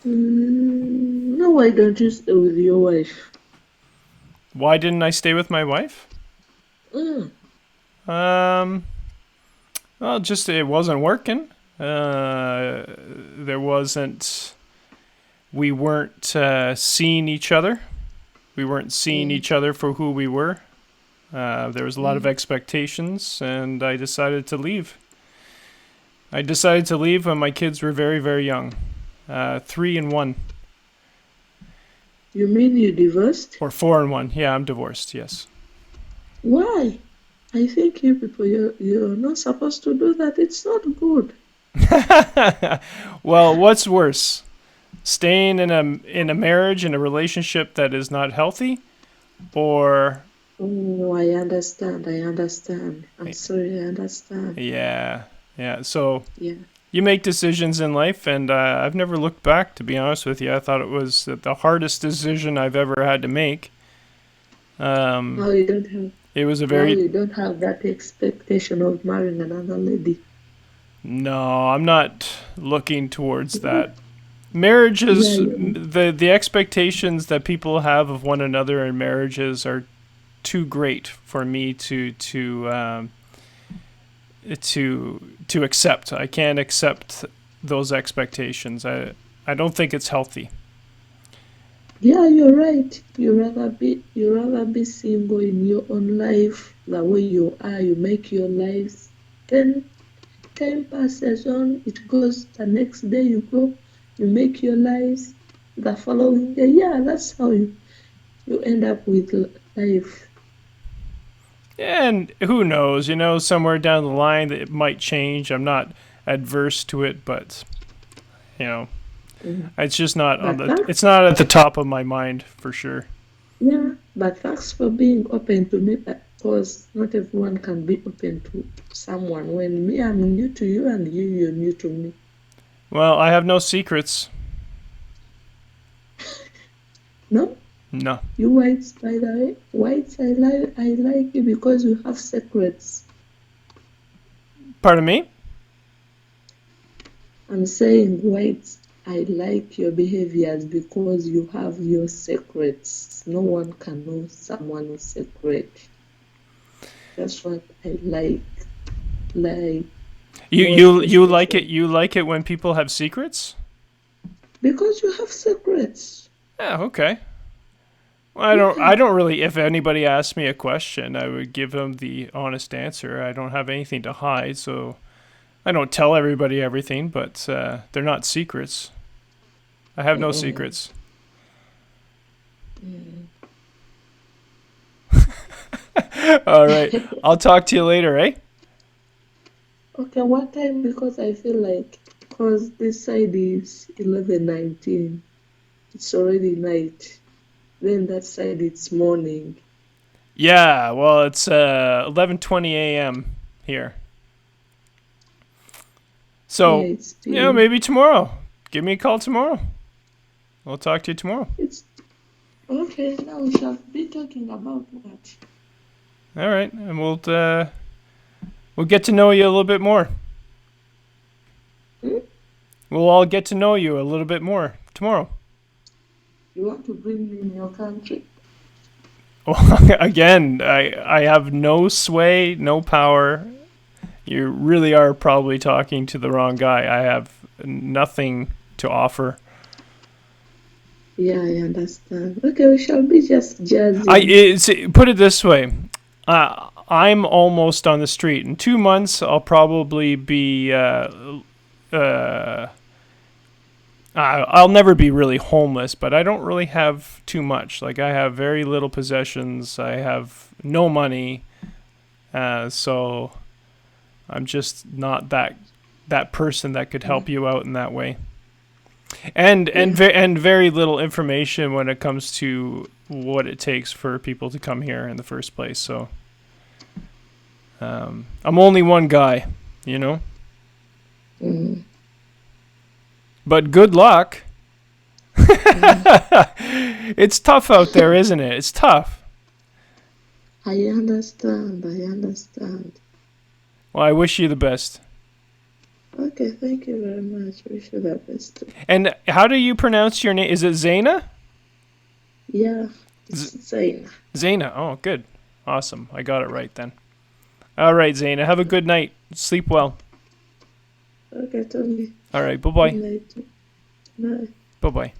No, why don't you stay with your wife? Why didn't I stay with my wife? Mm. Um, well, just it wasn't working. There wasn't. We weren't seeing each other. We weren't seeing each other for who we were. There was a lot of expectations, and I decided to leave. I decided to leave when my kids were very, very young, 3 and 1, You mean you divorced? or 4 and 1. Yeah, I'm divorced. Yes. Why? I think you people, you're not supposed to do that. It's not good. Well, what's worse? Staying in a marriage, in a relationship that is not healthy, or Oh, I understand. I understand. I'm sorry. I understand. yeah. So Yeah. you make decisions in life, and I've never looked back, to be honest with you. I thought it was the hardest decision I've ever had to make. Now you don't have. It was a Now very you don't have that expectation of marrying another lady. no. I'm not looking towards that. Marriage is Yeah. the expectations that people have of one another in marriages are too great for me to accept. I can't accept those expectations. I don't think it's healthy. Yeah, you're right. You rather be single in your own life, the way you are. You make your lives. Then time passes on. It goes. The next day you go. You make your lives. The following day, yeah, that's how you end up with life. And who knows, somewhere down the line that it might change. I'm not adverse to it, but Mm. it's just not But thanks, it's not at the top of my mind for sure. yeah, but thanks for being open to me. Because not everyone can be open to someone. When me, I'm new to you, and you're new to me. Well, I have no secrets. No. No. You whites, by the way, whites, I like you because you have secrets. Pardon me? I'm saying whites, I like your behaviors because you have your secrets. No one can know someone's secret. That's what I like. Like You like it when people have secrets? because you have secrets. Yeah, okay. Well, Yeah. I don't really, if anybody asks me a question, I would give them the honest answer. I don't have anything to hide, so I don't tell everybody everything, but they're not secrets. I have no secrets. All right. I'll talk to you later, eh? Okay, what time? Because I feel like, because this side is 11:19. It's already night. Then that side it's morning. Yeah, well, it's 11:20 a.m. here. Yeah, So, it's still. maybe tomorrow. Give me a call tomorrow. I'll talk to you tomorrow. It's okay. Now we shall be talking about what? All right, and we'll get to know you a little bit more. Hmm? We'll all get to know you a little bit more tomorrow. You want to bring me in your country? Well, again, I have no sway, no power. You really are probably talking to the wrong guy. I have nothing to offer. Yeah, I understand. Okay, we shall be just judging. Put it this way. I'm almost on the street. In 2 months, I'll probably be. I'll never be really homeless, but I don't really have too much. Like I have very little possessions. I have no money, so I'm just not that person that could help you out in that way. and very little information when it comes to what it takes for people to come here in the first place. So I'm only one guy, you know. Mm. But good luck. It's tough out there, isn't it? It's tough. I understand. Well, I wish you the best. Okay, thank you very much. Wish you the best. And how do you pronounce your name? Is it Zaina? Yeah, it's Zaina. Zaina. Oh, good. Awesome. I got it right then. All right, Zaina. Have a good night. Sleep well. Okay, Tony. All right. Bye-bye. Good night. Bye. Bye-bye.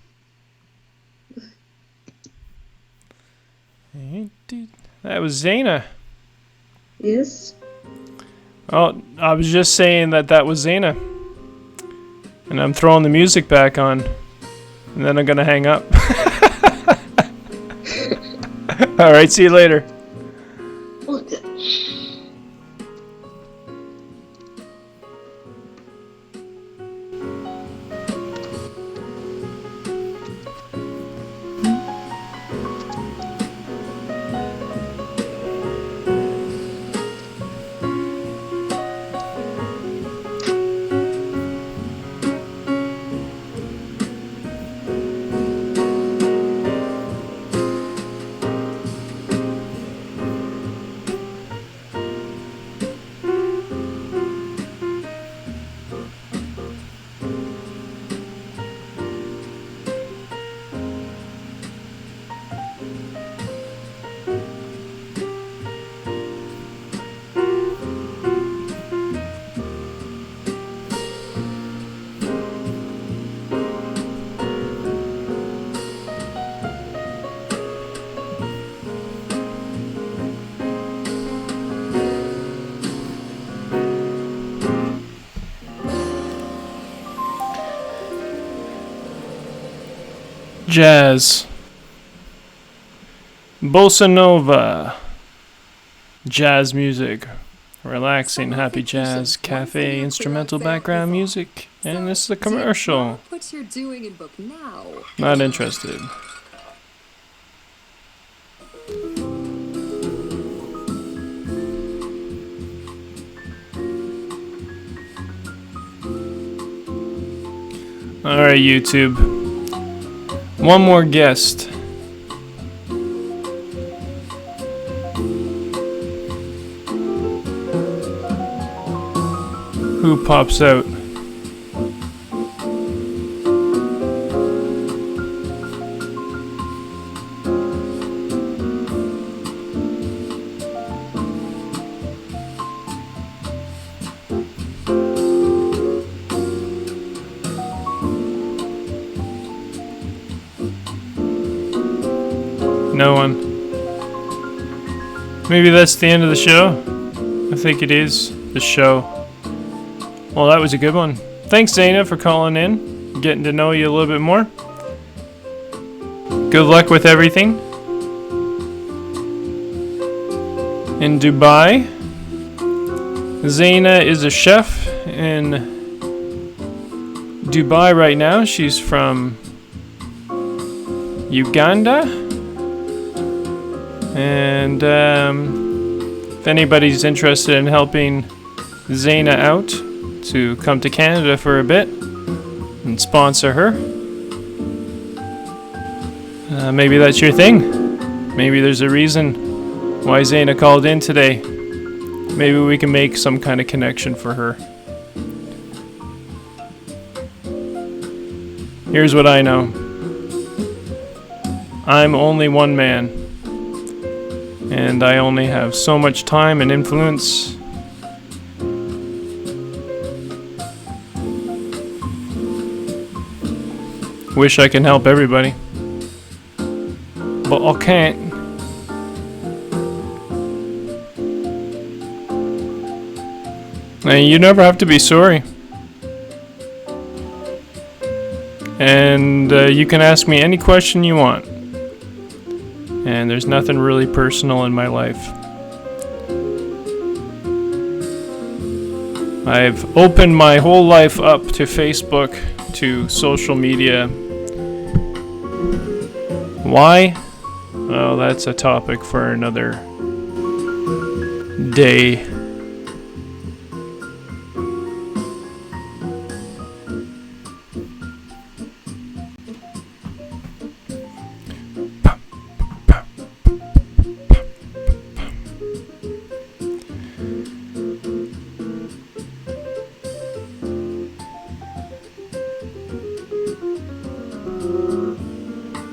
That was Zaina. Yes? Oh, I was just saying that was Zaina. And I'm throwing the music back on. And then I'm going to hang up. All right, see you later. Okay. Jazz. Bossa Nova. Jazz music. Relaxing, happy jazz, cafe, instrumental background music. And this is a commercial. What you're doing in book now. Not interested. Alright, YouTube. One more guest. Who pops out? No one. Maybe that's the end of the show. I think it is. The show. Well, that was a good one. Thanks, Zaina, for calling in. Getting to know you a little bit more. Good luck with everything. In Dubai. Zaina is a chef in Dubai right now. She's from Uganda. And if anybody's interested in helping Zaina out to come to Canada for a bit and sponsor her, maybe that's your thing. Maybe there's a reason why Zaina called in today. Maybe we can make some kind of connection for her. Here's what I know. I'm only one man. And I only have so much time and influence. Wish I can help everybody. But I can't. And you never have to be sorry. And you can ask me any question you want. And there's nothing really personal in my life. I've opened my whole life up to Facebook, to social media. Why? Well, that's a topic for another day.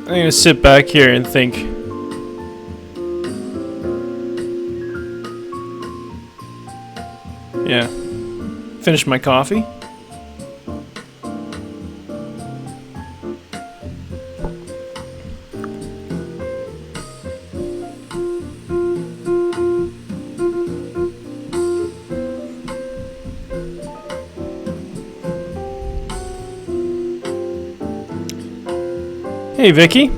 I'm gonna sit back here and think. Yeah. Finish my coffee. Hey, Vicky.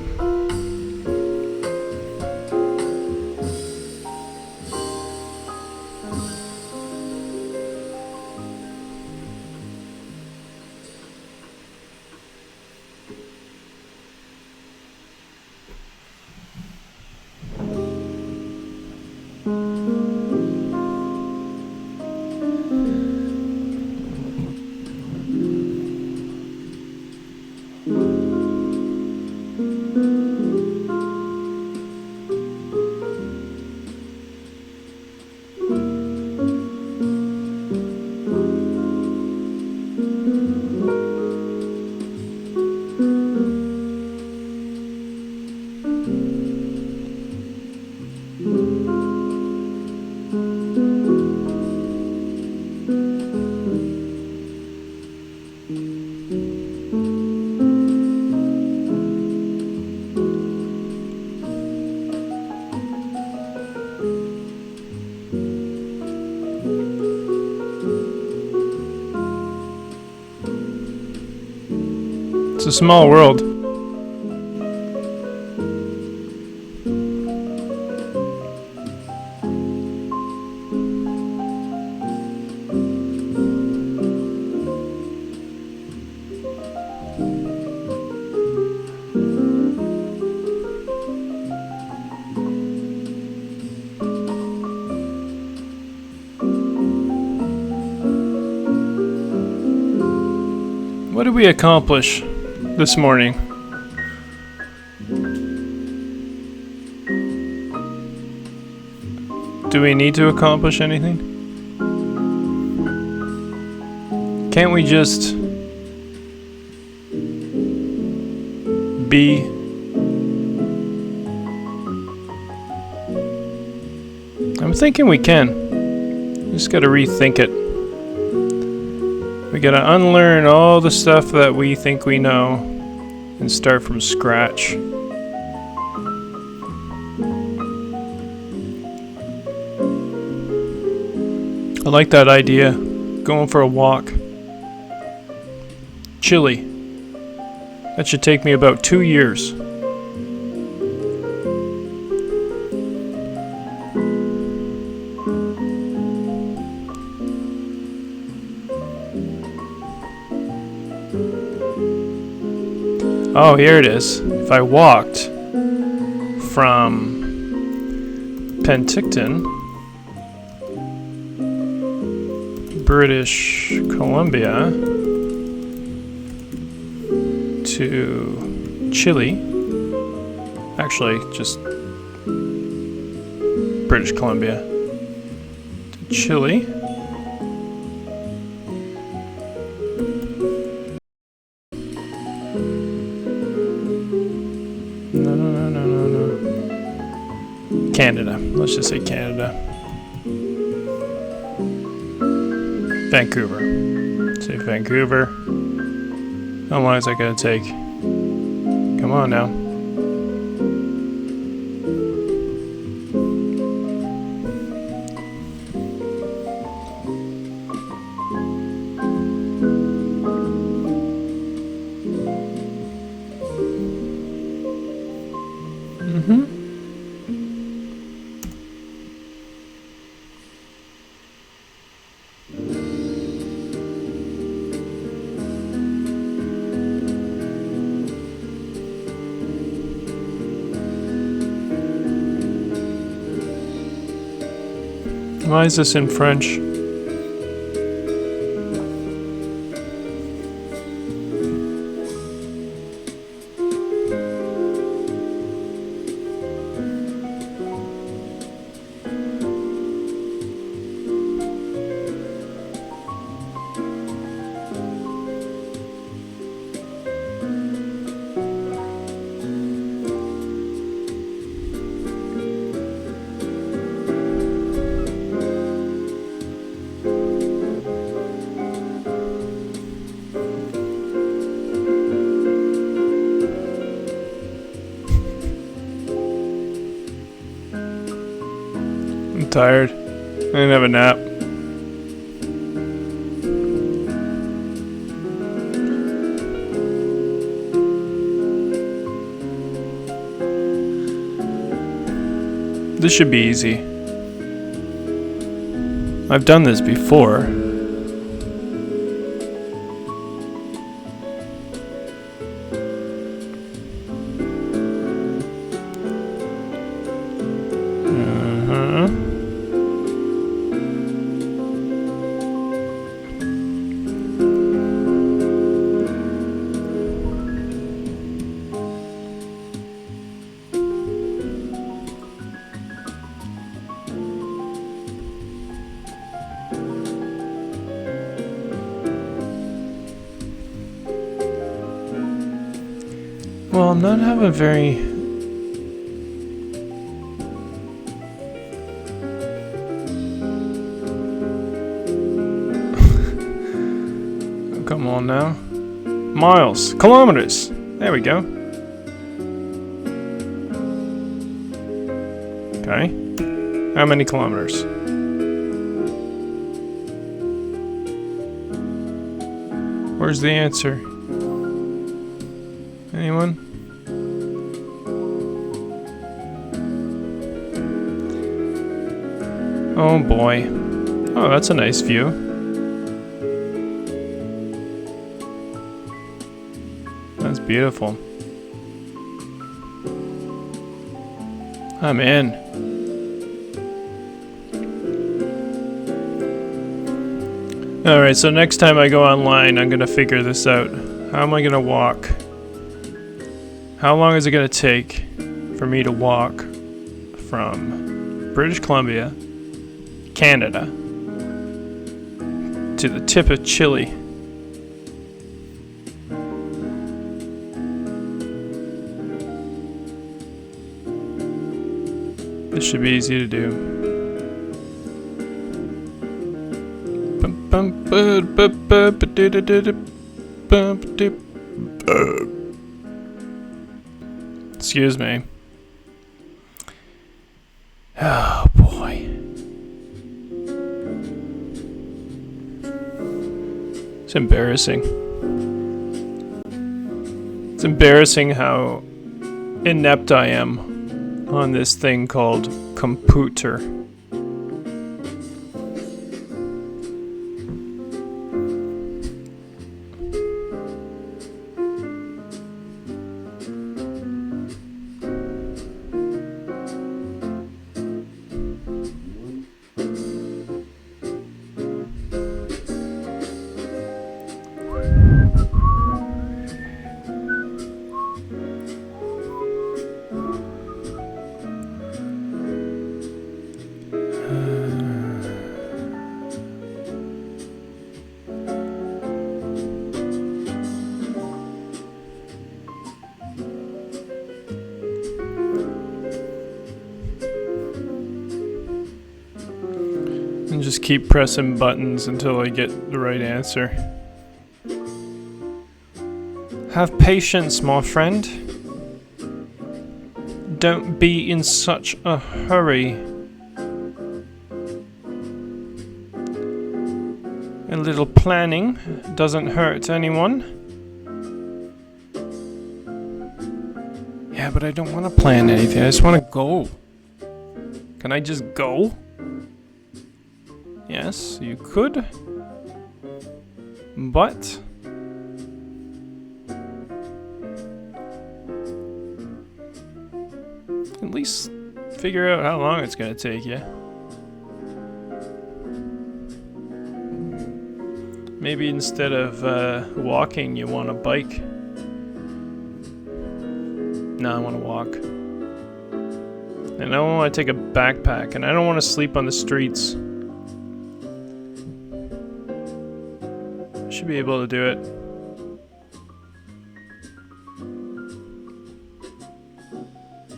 It's a small world. What did we accomplish this morning? Do we need to accomplish anything? Can't we just be? I'm thinking we can. Just gotta rethink it. We gotta unlearn all the stuff that we think we know and start from scratch. I like that idea. Going for a walk. Chile. That should take me about 2 years. Oh, here it is. If I walked from Penticton, British Columbia, to Chile, actually just British Columbia, to Chile, Canada. Let's just say Canada. Vancouver. Say Vancouver. How long is that gonna take? Come on now. Why is this in French? I'm tired. I didn't have a nap. This should be easy. I've done this before. Well, I'm not having very... Come on now. Miles. Kilometers. There we go. Okay. How many kilometers? Where's the answer? Anyone? Oh boy. Oh, that's a nice view. That's beautiful. I'm in. Alright, so next time I go online, I'm gonna figure this out. How am I gonna walk? How long is it gonna take for me to walk from British Columbia, Canada, to the tip of Chile? This should be easy to do. Excuse me. Oh boy. It's embarrassing. It's embarrassing how inept I am on this thing called computer. And just keep pressing buttons until I get the right answer. Have patience, my friend. Don't be in such a hurry. A little planning doesn't hurt anyone. Yeah, but I don't want to plan anything. I just want to go. Can I just go? Yes, you could. But at least figure out how long it's gonna take you. Maybe instead of walking, you want a bike. No, I want to walk. And I don't want to take a backpack, and I don't want to sleep on the streets. Should be able to do it.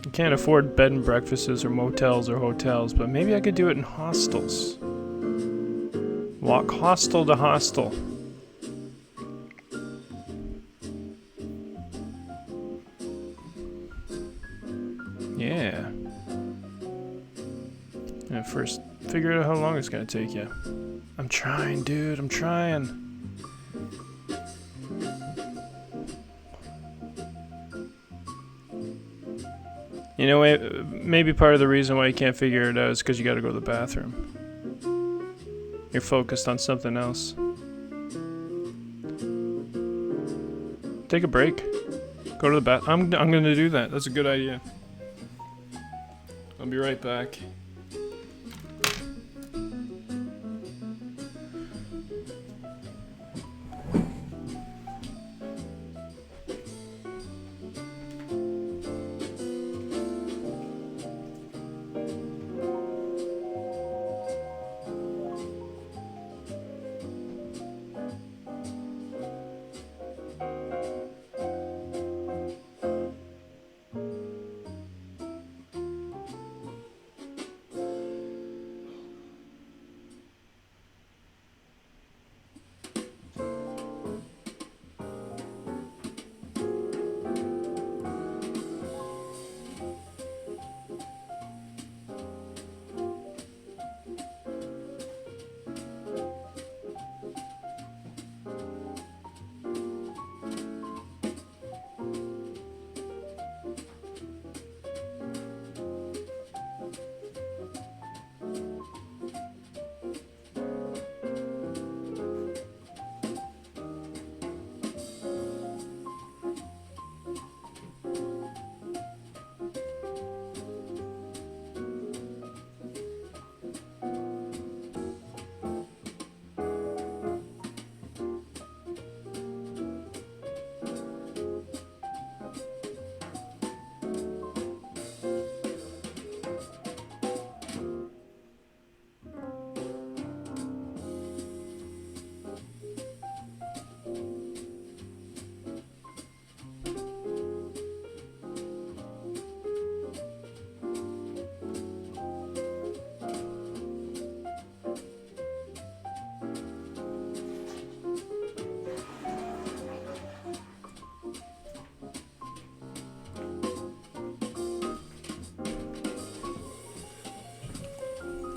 I can't afford bed and breakfasts or motels or hotels, but maybe I could do it in hostels. Walk hostel to hostel. Yeah. And first, figure out how long it's gonna take you. I'm trying, dude. I'm trying. You know, maybe part of the reason why you can't figure it out is because you gotta go to the bathroom. You're focused on something else. Take a break. Go to the bath. I'm gonna do that. That's a good idea. I'll be right back.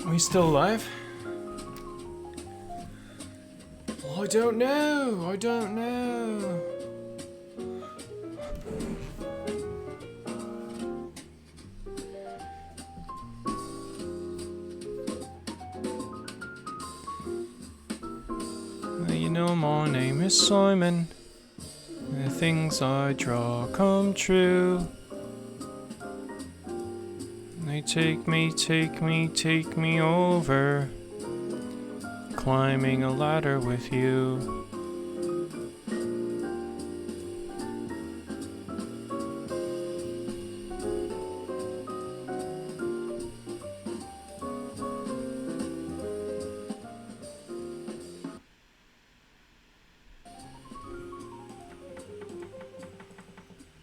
Are we still alive? Oh, I don't know. I don't know. You know my name is Simon. The things I draw come true. They take me over, climbing a ladder with you.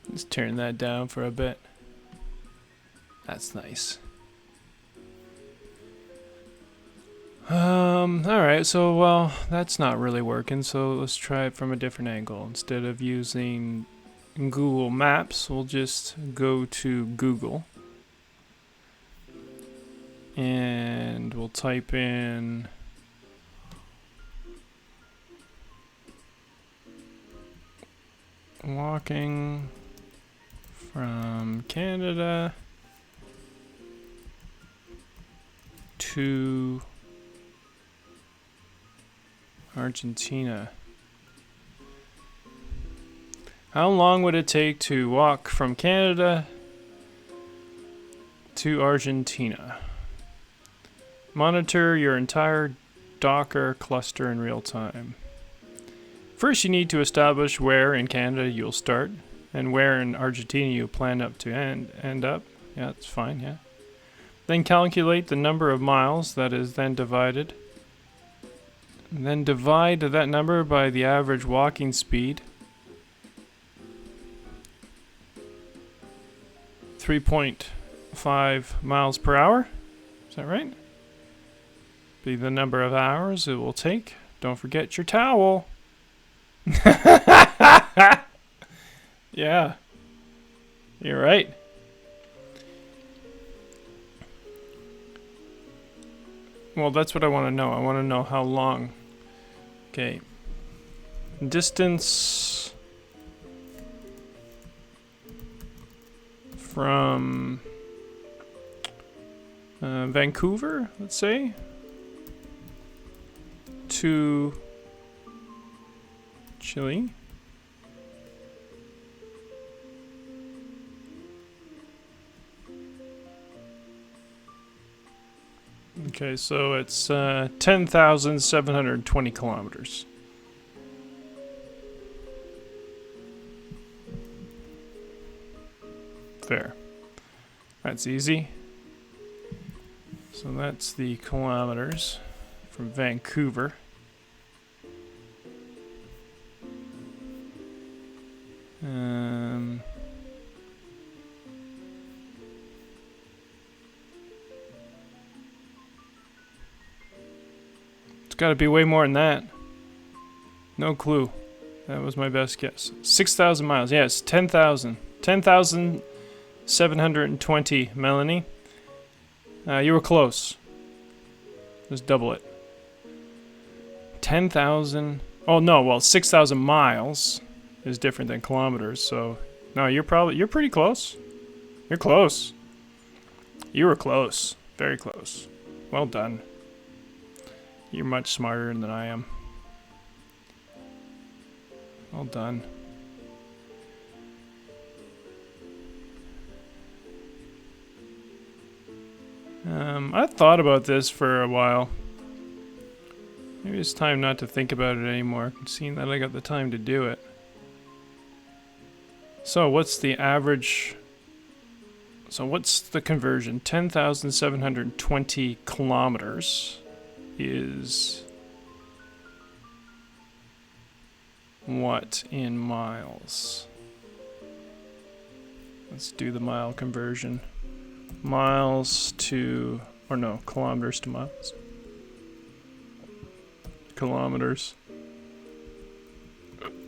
Let's turn that down for a bit. That's nice. Alright, so, well, that's not really working, so let's try it from a different angle. Instead of using Google Maps, we'll just go to Google. And we'll type in walking from Canada to Argentina. How long would it take to walk from Canada to Argentina? Monitor your entire Docker cluster in real time. First, you need to establish where in Canada you'll start and where in Argentina you plan up to end up. Yeah, that's fine, yeah. Then calculate the number of miles that is then divided. And then divide that number by the average walking speed. 3.5 miles per hour. Is that right? Be the number of hours it will take. Don't forget your towel. Yeah. You're right. Well, that's what I want to know. I want to know how long. Okay. Distance from Vancouver, let's say, to Chile. Okay, so it's 10,720 kilometers. Fair. That's easy. So that's the kilometers from Vancouver. It's got to be way more than that. No clue. That was my best guess. 6,000 miles. Yes, 10,000. 10,720, Melanie. You were close. Just double it. 10,000. Oh no, well, 6,000 miles is different than kilometers. So no, you're pretty close. You're close. You were close. Very close. Well done. You're much smarter than I am. Well done. I thought about this for a while. Maybe it's time not to think about it anymore, seeing that I got the time to do it. So what's the average? So what's the conversion? 10,720 kilometers is what in miles? Let's do the mile conversion. Miles to, or no, kilometers to miles. Kilometers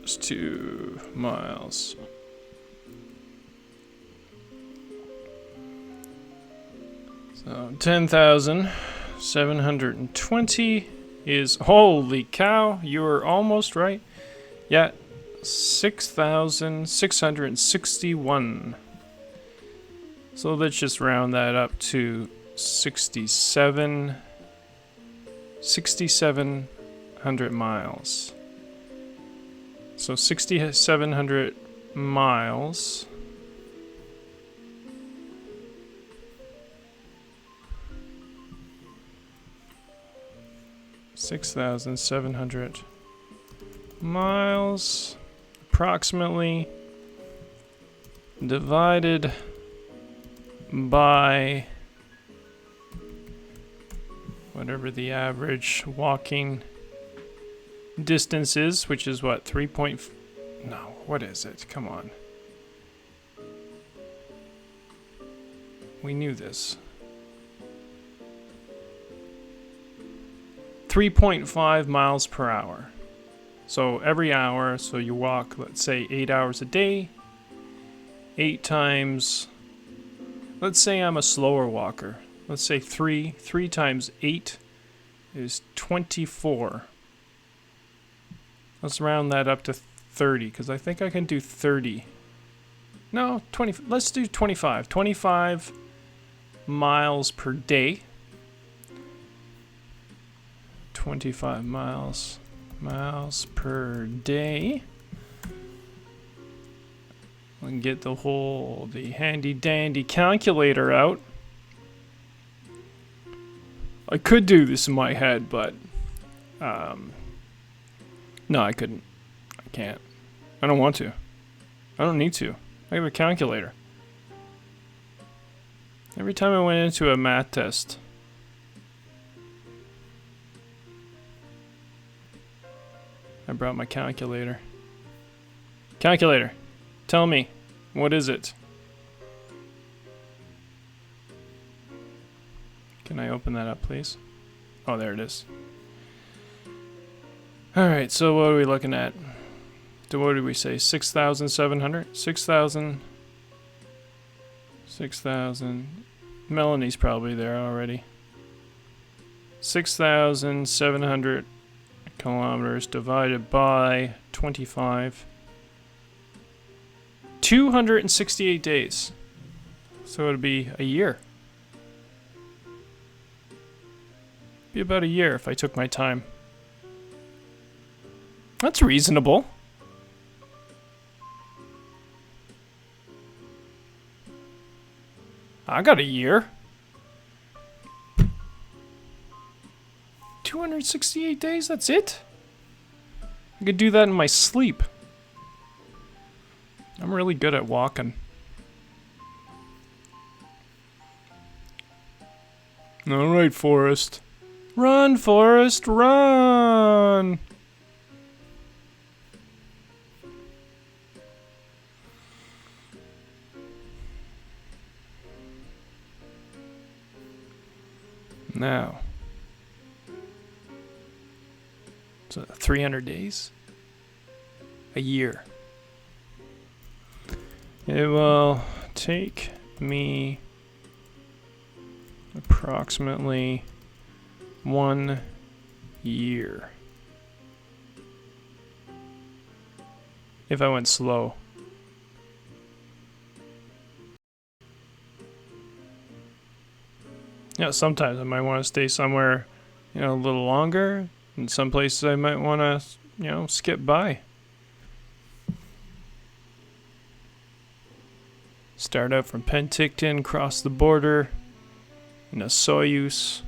to miles. So 10,720 is, holy cow, you were almost right. Yeah, 6,661. So let's just round that up to 6,700 miles. So 6,700 miles. $6,700 miles, approximately, divided by whatever the average walking distance is, which is what, 3 point... No, what is it? Come on. We knew this. 3.5 miles per hour. So every hour, so you walk, let's say 8 hours a day, 8 times... Let's say I'm a slower walker. Let's say 3 times 8 is 24. Let's round that up to 30, because I think I can do 30. No, 20. Let's do 25. 25 miles per day. 25 miles per day. And get the handy dandy calculator out. I could do this in my head, but no, I couldn't. can't. I don't want to. I don't need to. I have a calculator. Every time I went into a math test, I brought my calculator. Calculator, tell me, what is it? Can I open that up, please? Oh, there it is. Alright, so what are we looking at? So what did we say? 6,700? 6,000. Melanie's probably there already. 6,700 kilometers divided by 25. 268 days. So it'd be a year. Be about a year if I took my time. That's reasonable. I got a year. 268 days, that's it? I could do that in my sleep. I'm really good at walking. Alright, Forrest. Run, Forrest, run! Now. So 300 days? A year. It will take me approximately 1 year. If I went slow. Yeah, sometimes I might want to stay somewhere, a little longer. And some places I might want to, skip by. Start out from Penticton, cross the border, in a Soyuz,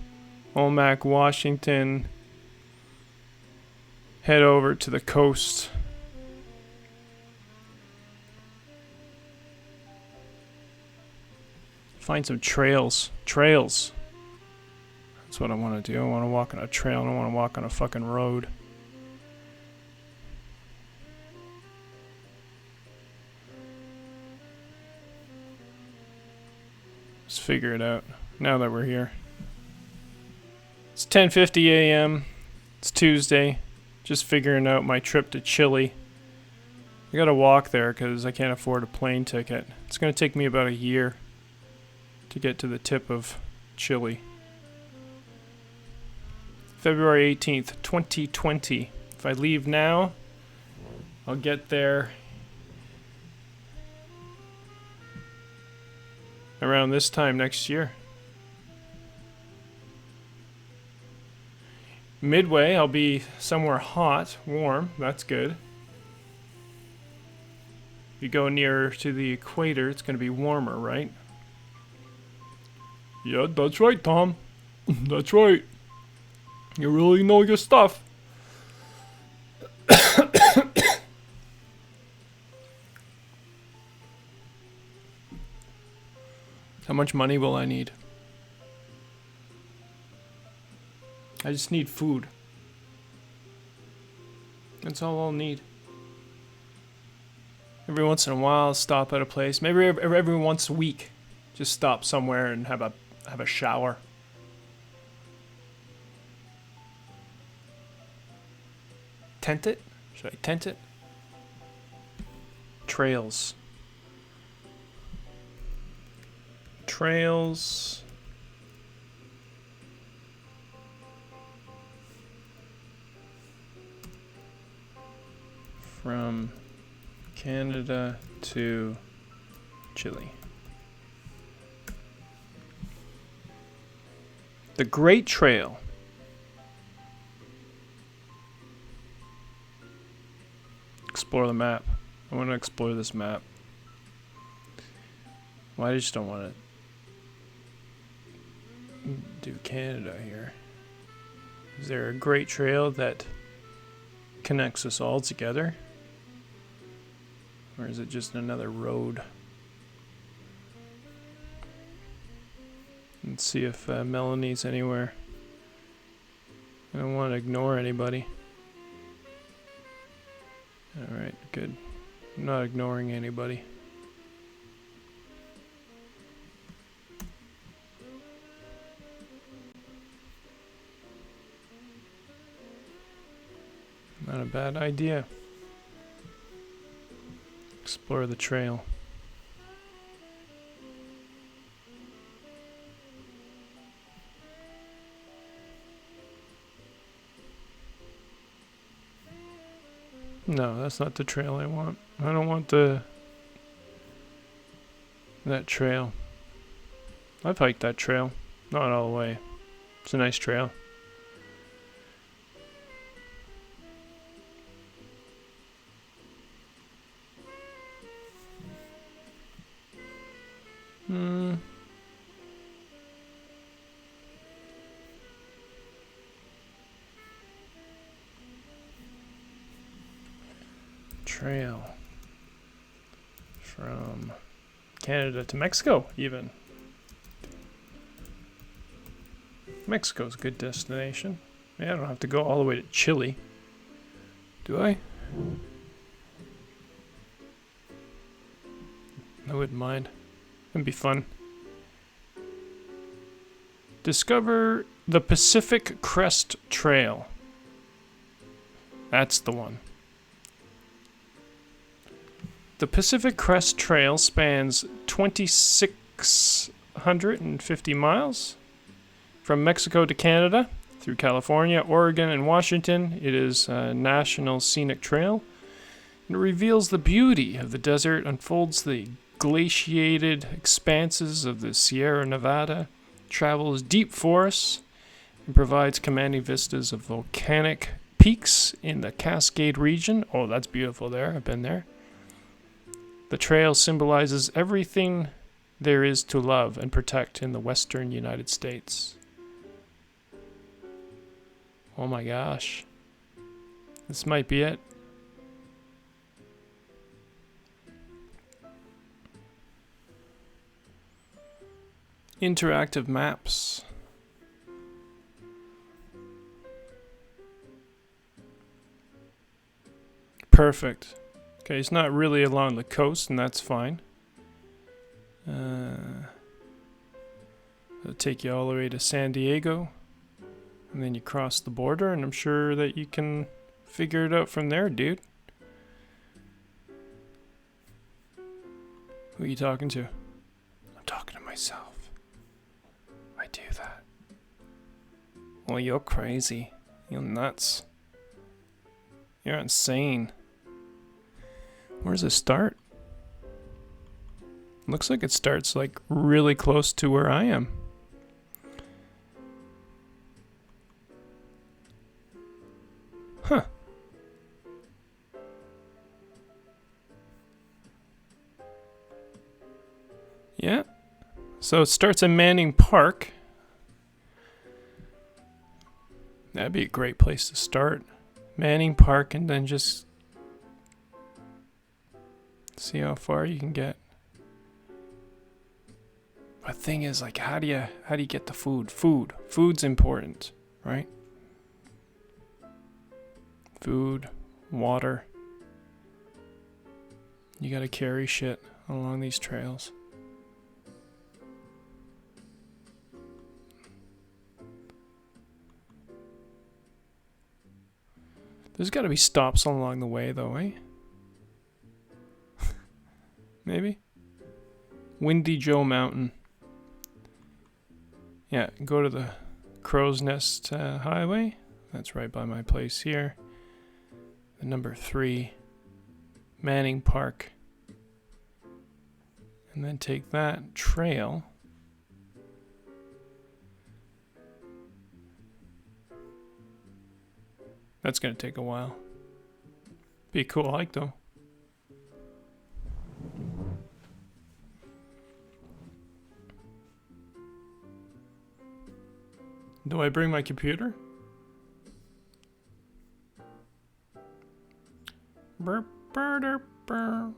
Omak, Washington, head over to the coast. Find some trails. Trails. That's what I want to do. I want to walk on a trail. I don't want to walk on a fucking road. Let's figure it out now that we're here. It's 10:50 a.m. It's Tuesday. Just figuring out my trip to Chile. I gotta walk there because I can't afford a plane ticket. It's gonna take me about a year to get to the tip of Chile. February 18th, 2020. If I leave now, I'll get there around this time next year. Midway, I'll be somewhere hot, warm. That's good. If you go nearer to the equator, it's going to be warmer, right? Yeah, that's right, Tom. That's right. You really know your stuff. How much money will I need? I just need food. That's all I'll need. Every once in a while, I'll stop at a place. Maybe every once a week, just stop somewhere and have a shower. Tent it? Should I tent it? Trails. Trails. From Canada to Chile. The Great Trail. Explore the map. I want to explore this map. Well, I just don't want to do Canada here. Is there a great trail that connects us all together? Or is it just another road? Let's see if Melanie's anywhere. I don't want to ignore anybody. Alright, good. I'm not ignoring anybody. Not a bad idea. Explore the trail. No, that's not the trail I want. I don't want that trail. I've hiked that trail. Not all the way. It's a nice trail. Trail from Canada to Mexico, even. Mexico's a good destination. Yeah, I don't have to go all the way to Chile. Do I? I wouldn't mind. It'd be fun. Discover the Pacific Crest Trail. That's the one. The Pacific Crest Trail spans 2,650 miles from Mexico to Canada through California, Oregon, and Washington. It is a national scenic trail. It reveals the beauty of the desert, unfolds the glaciated expanses of the Sierra Nevada, travels deep forests, and provides commanding vistas of volcanic peaks in the Cascade region. Oh, that's beautiful there. I've been there. The trail symbolizes everything there is to love and protect in the western United States. Oh my gosh. This might be it. Interactive maps. Perfect. Okay, it's not really along the coast, and that's fine. It'll take you all the way to San Diego, and then you cross the border, and I'm sure that you can figure it out from there, dude. Who are you talking to? I'm talking to myself. I do that. Well, you're crazy. You're nuts. You're insane. Where does it start? Looks like it starts like really close to where I am. Huh. Yeah. So it starts in Manning Park. That'd be a great place to start. Manning Park, and then just see how far you can get. But thing is, like, how do you get the food? Food's important, right? Food, water. You gotta carry shit along these trails. There's gotta be stops along the way, though, eh? Maybe? Windy Joe Mountain. Yeah, go to the Crow's Nest Highway. That's right by my place here. The number 3, Manning Park. And then take that trail. That's gonna take a while. Be a cool hike though. Do I bring my computer? Burp, burp, burp, burp.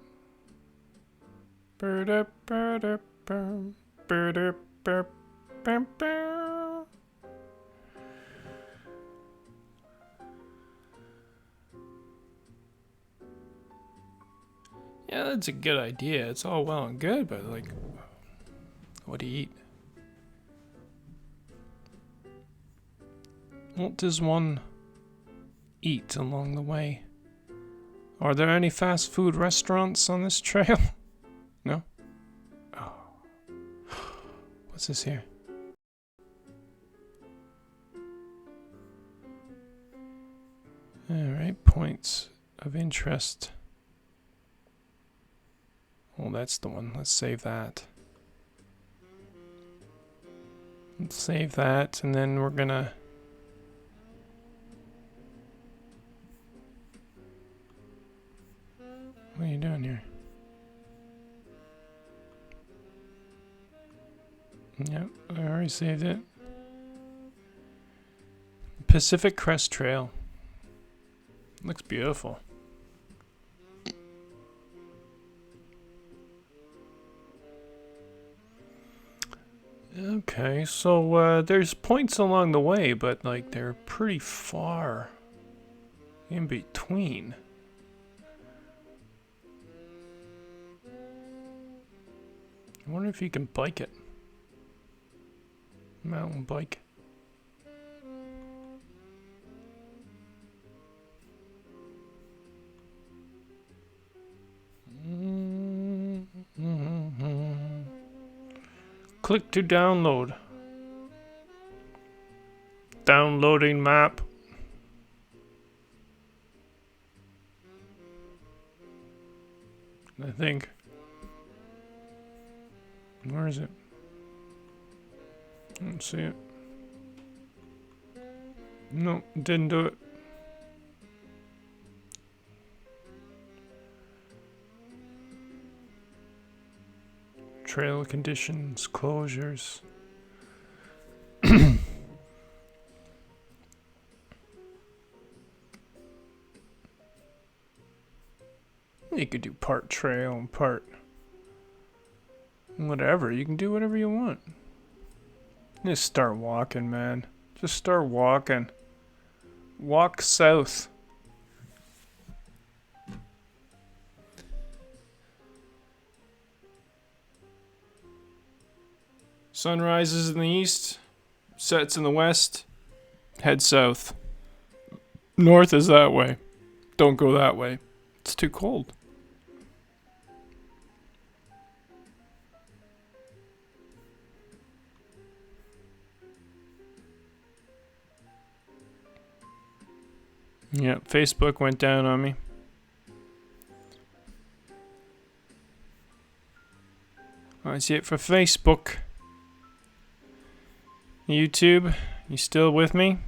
Yeah, that's a good idea. It's all well and good, but like, what do you eat? What does one eat along the way? Are there any fast food restaurants on this trail? No? Oh. What's this here? Alright, points of interest. Oh, that's the one. Let's save that. Let's save that, and then we're gonna... What are you doing here? Yep, I already saved it. Pacific Crest Trail. Looks beautiful. Okay, so there's points along the way, but like they're pretty far in between. I wonder if you can bike it. Mountain bike. Click to download. Downloading map. I think. Where is it? I don't see it. No, didn't do it. Trail conditions, closures. You could do part trail and part whatever. You can do whatever you want. Just start walking, man. Just start walking. Walk south. Sun rises in the east, sets in the west, head south. North is that way. Don't go that way. It's too cold. Yeah, Facebook went down on me. That's it for Facebook. YouTube, you still with me?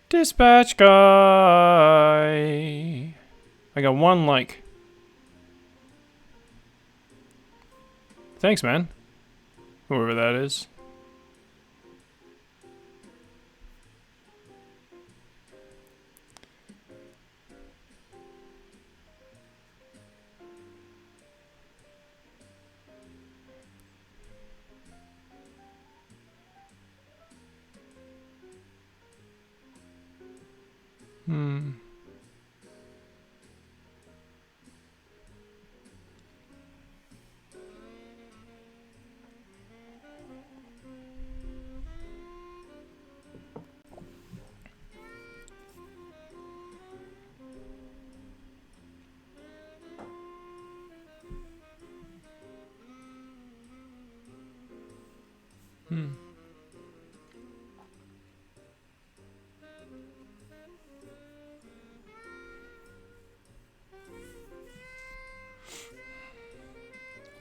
Dispatch guy. I got 1 like. Thanks, man. Whoever that is. Hmm. Hmm.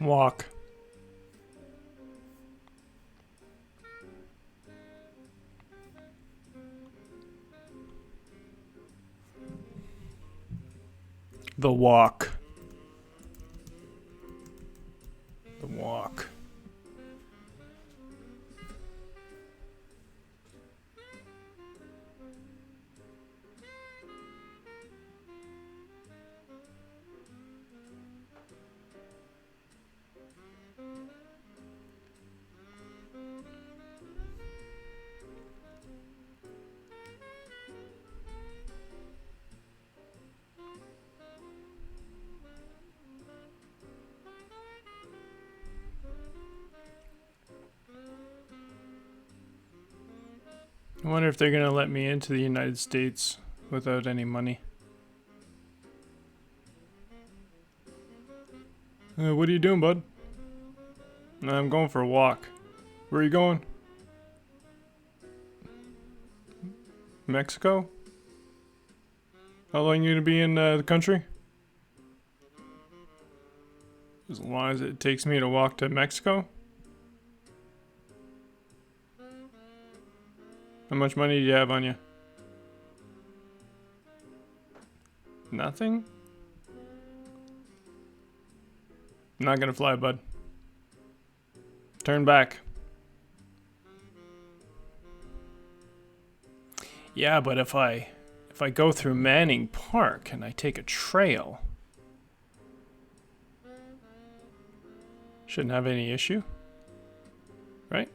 Walk. The walk. The walk. I wonder if they're gonna let me into the United States without any money. What are you doing, bud? I'm going for a walk. Where are you going? Mexico? How long are you gonna be in the country? As long as it takes me to walk to Mexico? How much money do you have on you? Nothing? Not gonna fly, bud. Turn back. Yeah, but if I go through Manning Park and I take a trail, shouldn't have any issue, right?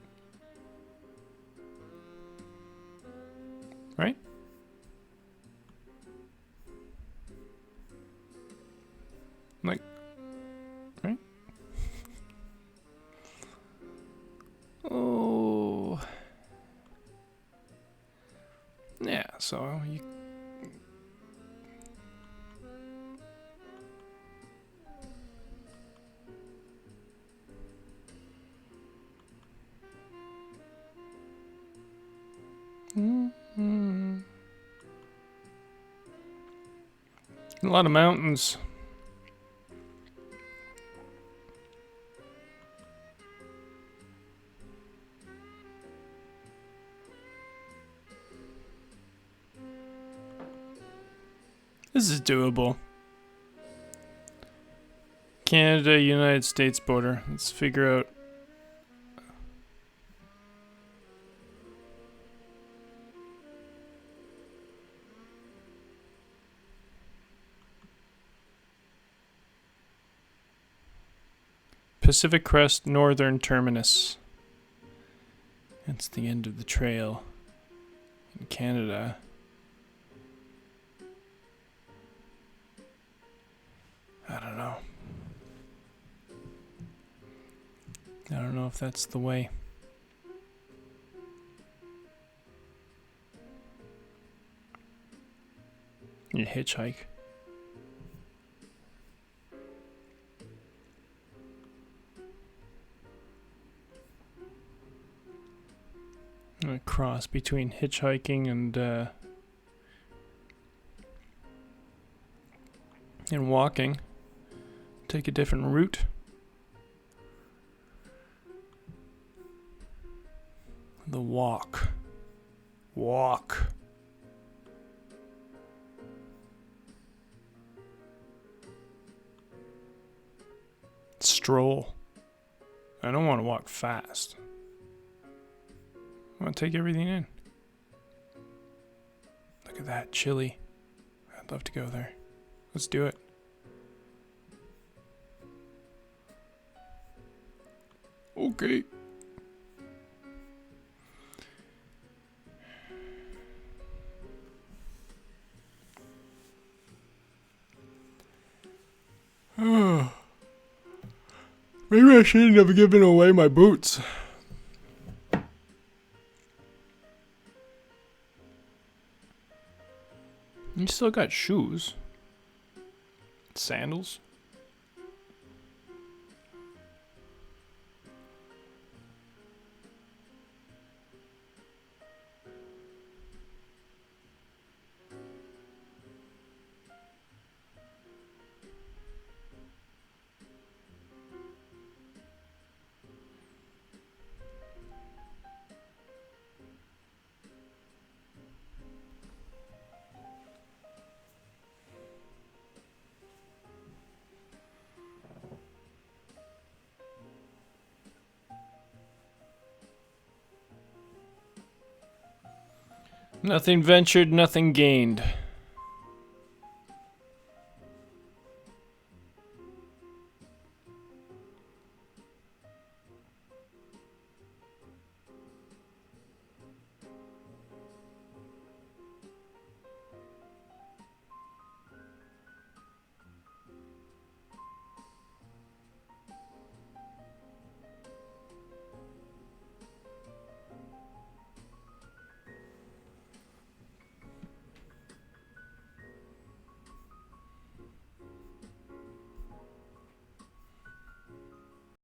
Right? Like, right? Oh. Yeah, so you... Mm-hmm. A lot of mountains. This is doable. Canada, United States border. Let's figure out. Pacific Crest Northern Terminus. That's the end of the trail in Canada. I don't know. I don't know if that's the way. You hitchhike. A cross between hitchhiking and walking. Take a different route. The walk. Walk. Stroll. I don't want to walk fast. I want to take everything in. Look at that, Chile. I'd love to go there. Let's do it. Okay. Maybe I shouldn't have given away my boots. You still got shoes. Sandals. Nothing ventured, nothing gained.